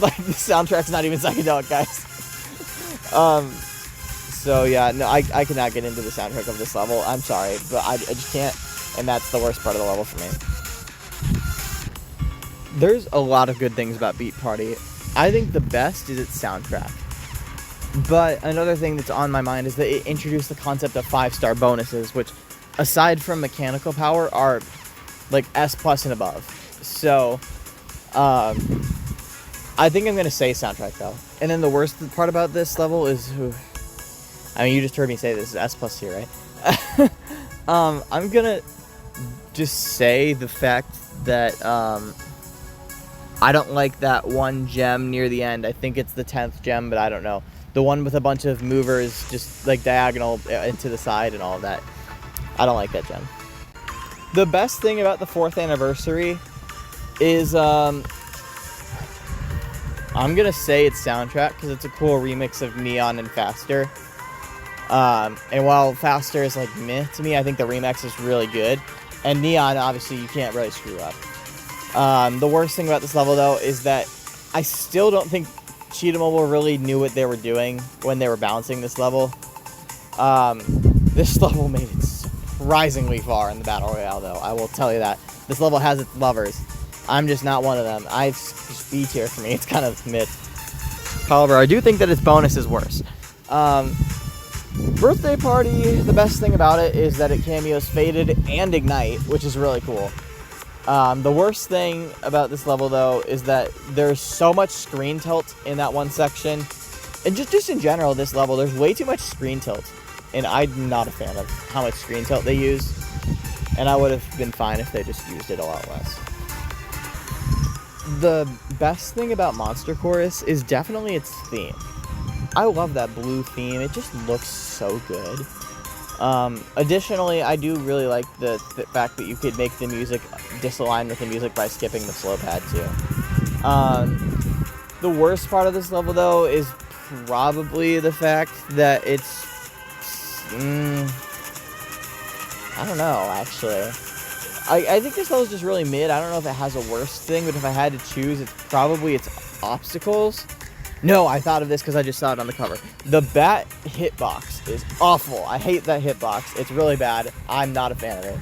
Like, the soundtrack's not even psychedelic, guys. So yeah, no, I cannot get into the soundtrack of this level. I'm sorry, but I just can't, and that's the worst part of the level for me. There's a lot of good things about Beat Party. I think the best is its soundtrack. But another thing that's on my mind is that it introduced the concept of 5-star bonuses, which, aside from mechanical power, are like S+ and above. So, I think I'm going to say soundtrack, though. And then the worst part about this level is... I mean, you just heard me say this is S+ here, right? I'm going to just say the fact that I don't like that one gem near the end. I think it's the 10th gem, but I don't know. The one with a bunch of movers just, like, diagonal into the side and all of that. I don't like that gem. The best thing about the 4th anniversary is... I'm going to say it's soundtrack because it's a cool remix of Neon and Faster. And while Faster is like meh to me, I think the remix is really good. And Neon, obviously, you can't really screw up. The worst thing about this level, though, is that I still don't think CheetahMobile really knew what they were doing when they were balancing this level. This level made it surprisingly far in the Battle Royale, though. I will tell you that. This level has its lovers. I'm just not one of them. It's just B tier for me. It's kind of mid. However, I do think that its bonus is worse. Birthday Party, the best thing about it is that it cameos Faded and Ignite, which is really cool. The worst thing about this level, though, is that there's so much screen tilt in that one section. And just in general, this level, there's way too much screen tilt. And I'm not a fan of how much screen tilt they use. And I would have been fine if they just used it a lot less. The best thing about Monster Chorus is definitely its theme. I love that blue theme. It just looks so good. Additionally, I do really like the fact that you could make the music disalign with the music by skipping the slow pad too. The worst part of this level, though, is probably the fact that it's... I don't know, actually. I think this level's just really mid. I don't know if it has a worse thing, but if I had to choose, it's probably its obstacles. No, I thought of this because I just saw it on the cover. The bat hitbox is awful. I hate that hitbox. It's really bad. I'm not a fan of it.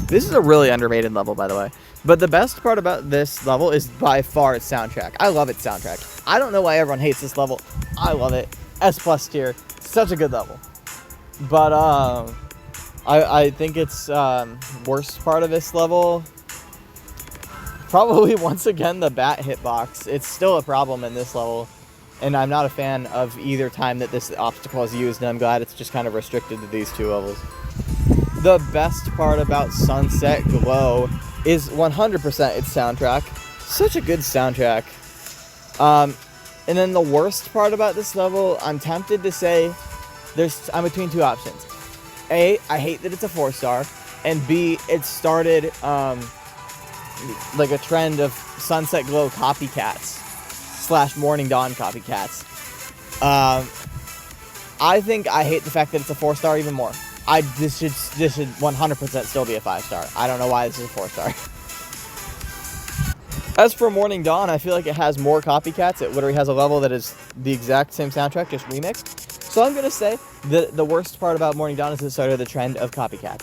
This is a really underrated level, by the way. But the best part about this level is by far its soundtrack. I love its soundtrack. I don't know why everyone hates this level. I love it. S+ tier. Such a good level. But I think it's worst part of this level, probably once again the bat hitbox. It's still a problem in this level, and I'm not a fan of either time that this obstacle is used, and I'm glad it's just kind of restricted to these 2 levels. The best part about Sunset Glow is 100% its soundtrack. Such a good soundtrack. And then the worst part about this level, I'm tempted to say I'm between 2 options. A, I hate that it's a 4-star, and B, it started like a trend of Sunset Glow copycats / Morning Dawn copycats. I think I hate the fact that it's a 4-star even more. This should 100% still be a 5-star. I don't know why this is a 4-star. As for Morning Dawn, I feel like it has more copycats. It literally has a level that is the exact same soundtrack, just remixed. So I'm going to say that the worst part about Morning Dawn is it started the trend of copycats.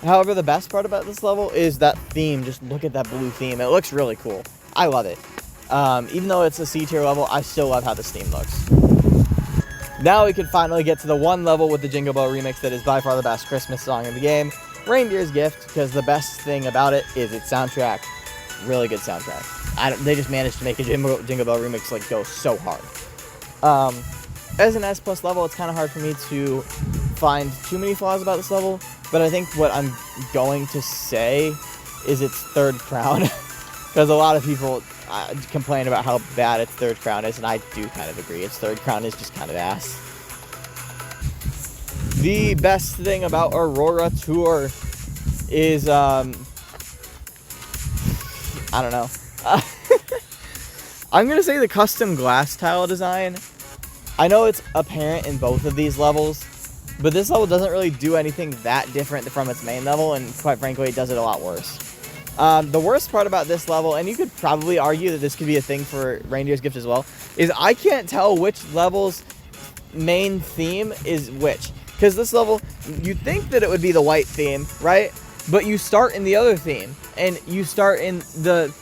However, the best part about this level is that theme. Just look at that blue theme. It looks really cool. I love it. Even though it's a C tier level, I still love how this theme looks. Now we can finally get to the one level with the Jingle Bell remix that is by far the best Christmas song in the game, Reindeer's Gift, because the best thing about it is its soundtrack. Really good soundtrack. They just managed to make a Jingle Bell remix like go so hard. As an S+ level, it's kind of hard for me to find too many flaws about this level, but I think what I'm going to say is its third crown, because a lot of people complain about how bad its third crown is, and I do kind of agree. Its third crown is just kind of ass. The best thing about Aurora Tour is, I don't know. I'm going to say the custom glass tile design. I know it's apparent in both of these levels, but this level doesn't really do anything that different from its main level, and quite frankly, it does it a lot worse. The worst part about this level, and you could probably argue that this could be a thing for Reindeer's Gift as well, is I can't tell which level's main theme is which. Because this level, you'd think that it would be the white theme, right? But you start in the other theme, and you start in the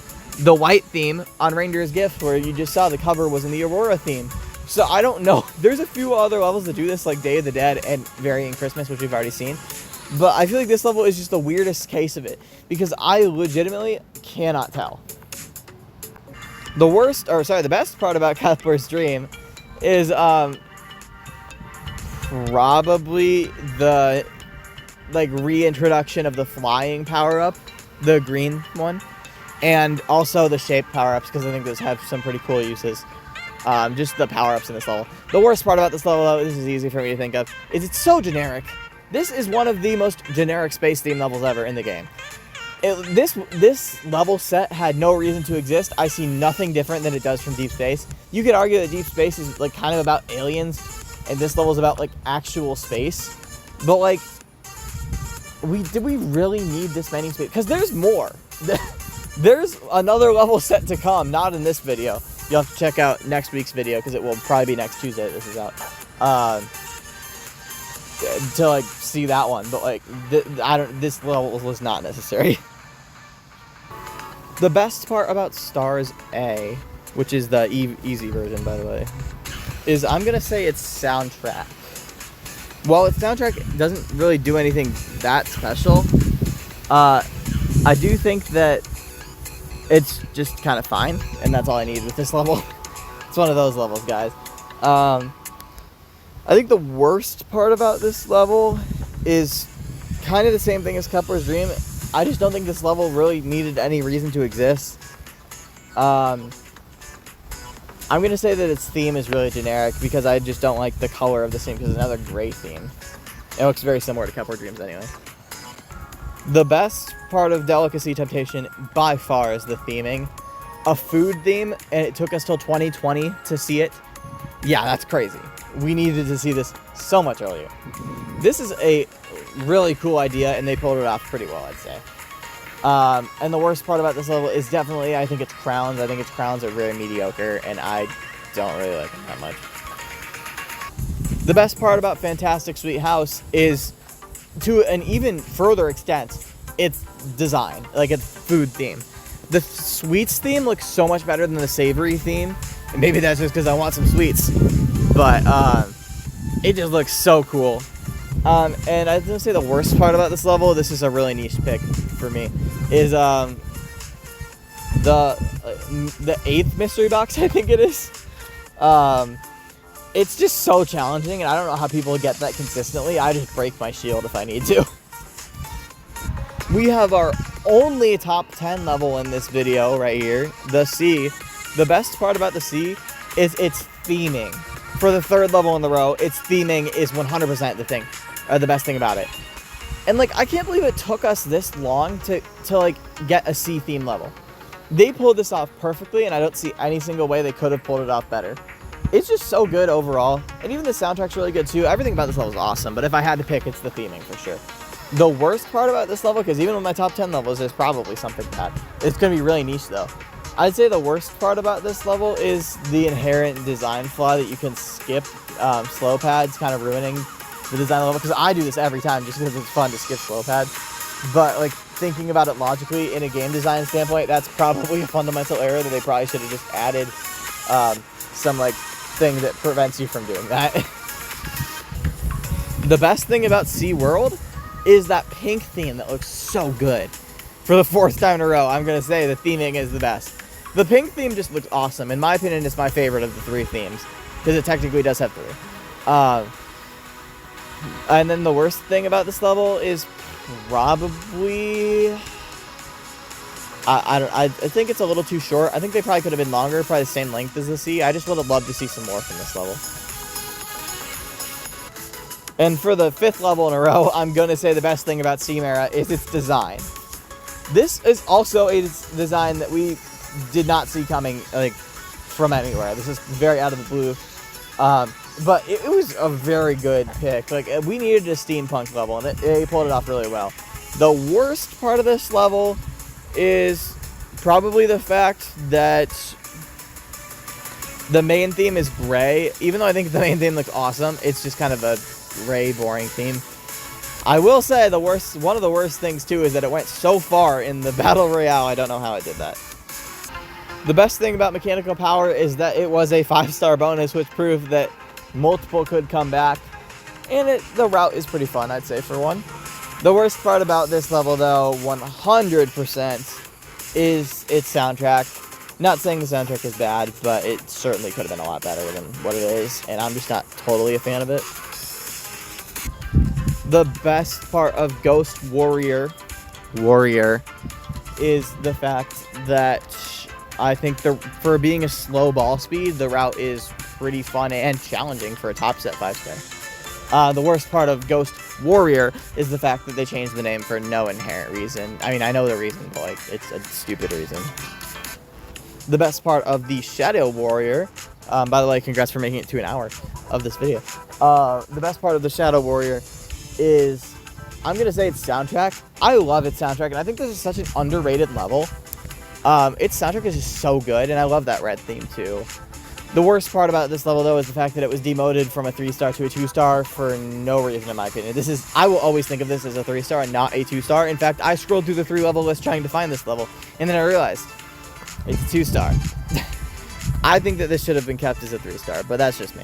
white theme on Reindeer's Gift, where you just saw the cover was in the Aurora theme. So I don't know. There's a few other levels that do this, like Day of the Dead and Varying Christmas, which we've already seen. But I feel like this level is just the weirdest case of it, because I legitimately cannot tell. The best part about Cuthbert's Dream is probably the reintroduction of the flying power-up, the green one, and also the shape power-ups, because I think those have some pretty cool uses. Just the power-ups in this level. The worst part about this level, though, this is easy for me to think of, is it's so generic. This is one of the most generic space theme levels ever in the game. This level set had no reason to exist. I see nothing different than it does from Deep Space. You could argue that Deep Space is like kind of about aliens, and this level is about like actual space. But like, did we really need this many space? Because there's more. There's another level set to come, not in this video. You'll have to check out next week's video, because it will probably be next Tuesday that this is out. To like see that one, but like this level was not necessary. The best part about Stars A, which is the easy version, by the way, is I'm gonna say its soundtrack. While its soundtrack doesn't really do anything that special, I do think that it's just kind of fine, and that's all I need with this level. It's one of those levels, guys. I think the worst part about this level is kind of the same thing as Cuthbert's Dream. I just don't think this level really needed any reason to exist. I'm going to say that its theme is really generic, because I just don't like the color of this theme, because it's another gray theme. It looks very similar to Cuthbert's Dreams anyway. The best part of Delicacy Temptation by far is the theming. A food theme, and it took us till 2020 to see it. Yeah, that's crazy. We needed to see this so much earlier. This is a really cool idea, and they pulled it off pretty well, I'd say. And the worst part about this level is definitely, I think its crowns. I think its crowns are very mediocre, and I don't really like them that much. The best part about Fantastic Sweet House is, to an even further extent, it's design, like it's food theme. The sweets theme looks so much better than the savory theme, and maybe that's just because I want some sweets, but it just looks so cool. And I was gonna say the worst part about this level, this is a really niche pick for me, is the 8th mystery box, I think it is. It's just so challenging, and I don't know how people get that consistently. I just break my shield if I need to. We have our only top 10 level in this video right here, the C. The best part about the C is its theming. For the 3rd level in the row, its theming is 100% the thing, the best thing about it. And like, I can't believe it took us this long to like get a C theme level. They pulled this off perfectly, and I don't see any single way they could have pulled it off better. It's just so good overall, and even the soundtrack's really good too. Everything about this level is awesome, but if I had to pick, it's the theming for sure. The worst part about this level, because even with my top 10 levels, there's probably something bad. It's going to be really niche though. I'd say the worst part about this level is the inherent design flaw that you can skip slow pads, kind of ruining the design level, because I do this every time just because it's fun to skip slow pads. But like, thinking about it logically in a game design standpoint, that's probably a fundamental error that they probably should have just added some like thing that prevents you from doing that. The best thing about SeaWorld is that pink theme that looks so good. For the 4th time in a row, I'm going to say the theming is the best. The pink theme just looks awesome. In my opinion, it's my favorite of the 3 themes, because it technically does have 3. And then the worst thing about this level is probably... I think it's a little too short. I think they probably could have been longer, probably the same length as the C. I just would have loved to see some more from this level. And for the 5th level in a row, I'm going to say the best thing about Seamara is its design. This is also a design that we did not see coming like from anywhere. This is very out of the blue. But it was a very good pick. Like, we needed a steampunk level, and they pulled it off really well. The worst part of this level is probably the fact that the main theme is gray. Even though I think the main theme looks awesome, it's just kind of a gray, boring theme. I will say one of the worst things too is that it went so far in the Battle Royale. I don't know how it did that. The best thing about Mechanical Power is that it was a 5-star bonus, which proved that multiple could come back. And the route is pretty fun, I'd say, for one. The worst part about this level, though, 100%, is its soundtrack. Not saying the soundtrack is bad, but it certainly could have been a lot better than what it is, and I'm just not totally a fan of it. The best part of Ghost Warrior is the fact that I think for being a slow ball speed, the route is pretty fun and challenging for a top set 5-star. The worst part of Ghost Warrior is the fact that they changed the name for no inherent reason. I mean, I know the reason, but like, it's a stupid reason. The best part of the Shadow Warrior, by the way, congrats for making it to an hour of this video. The best part of the Shadow Warrior is, I'm going to say, its soundtrack. I love its soundtrack, and I think this is such an underrated level. Its soundtrack is just so good, and I love that red theme too. The worst part about this level, though, is the fact that it was demoted from a 3-star to a 2-star for no reason, in my opinion. I will always think of this as a 3-star and not a 2-star. In fact, I scrolled through the 3-level list trying to find this level, and then I realized it's a 2-star. I think that this should have been kept as a 3-star, but that's just me.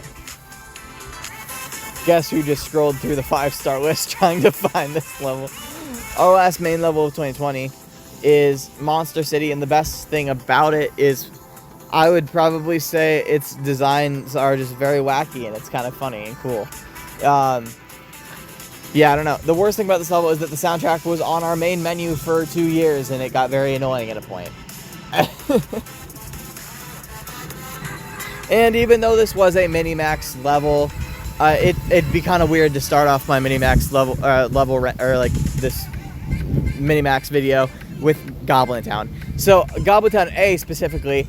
Guess who just scrolled through the 5-star list trying to find this level? Our last main level of 2020 is Monster City, and the best thing about it is, I would probably say its designs are just very wacky, and it's kind of funny and cool. Yeah, I don't know. The worst thing about this level is that the soundtrack was on our main menu for 2 years, and it got very annoying at a point. And even though this was a mini-max level, it'd be kind of weird to start off my mini-max level, or like this mini-max video with Goblin Town. So Goblin Town A specifically,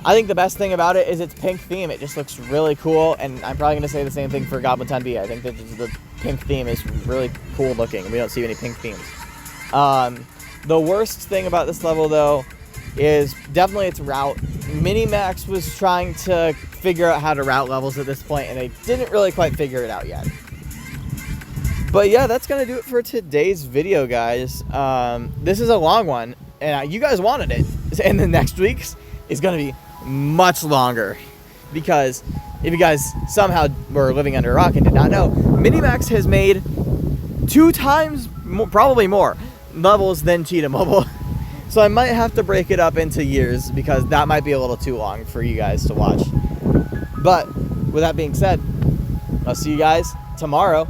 I think the best thing about it is its pink theme. It just looks really cool, and I'm probably going to say the same thing for Goblin Town B. I think that the pink theme is really cool looking. We don't see any pink themes. The worst thing about this level, though, is definitely its route. Minimax was trying to figure out how to route levels at this point, and they didn't really quite figure it out yet. But yeah, that's gonna do it for today's video, guys. This is a long one, and you guys wanted it. And the next week's is gonna be much longer, because if you guys somehow were living under a rock and did not know, Minimax has made 2 times more, probably more levels than CheetahMobile. So I might have to break it up into years, because that might be a little too long for you guys to watch. But with that being said, I'll see you guys tomorrow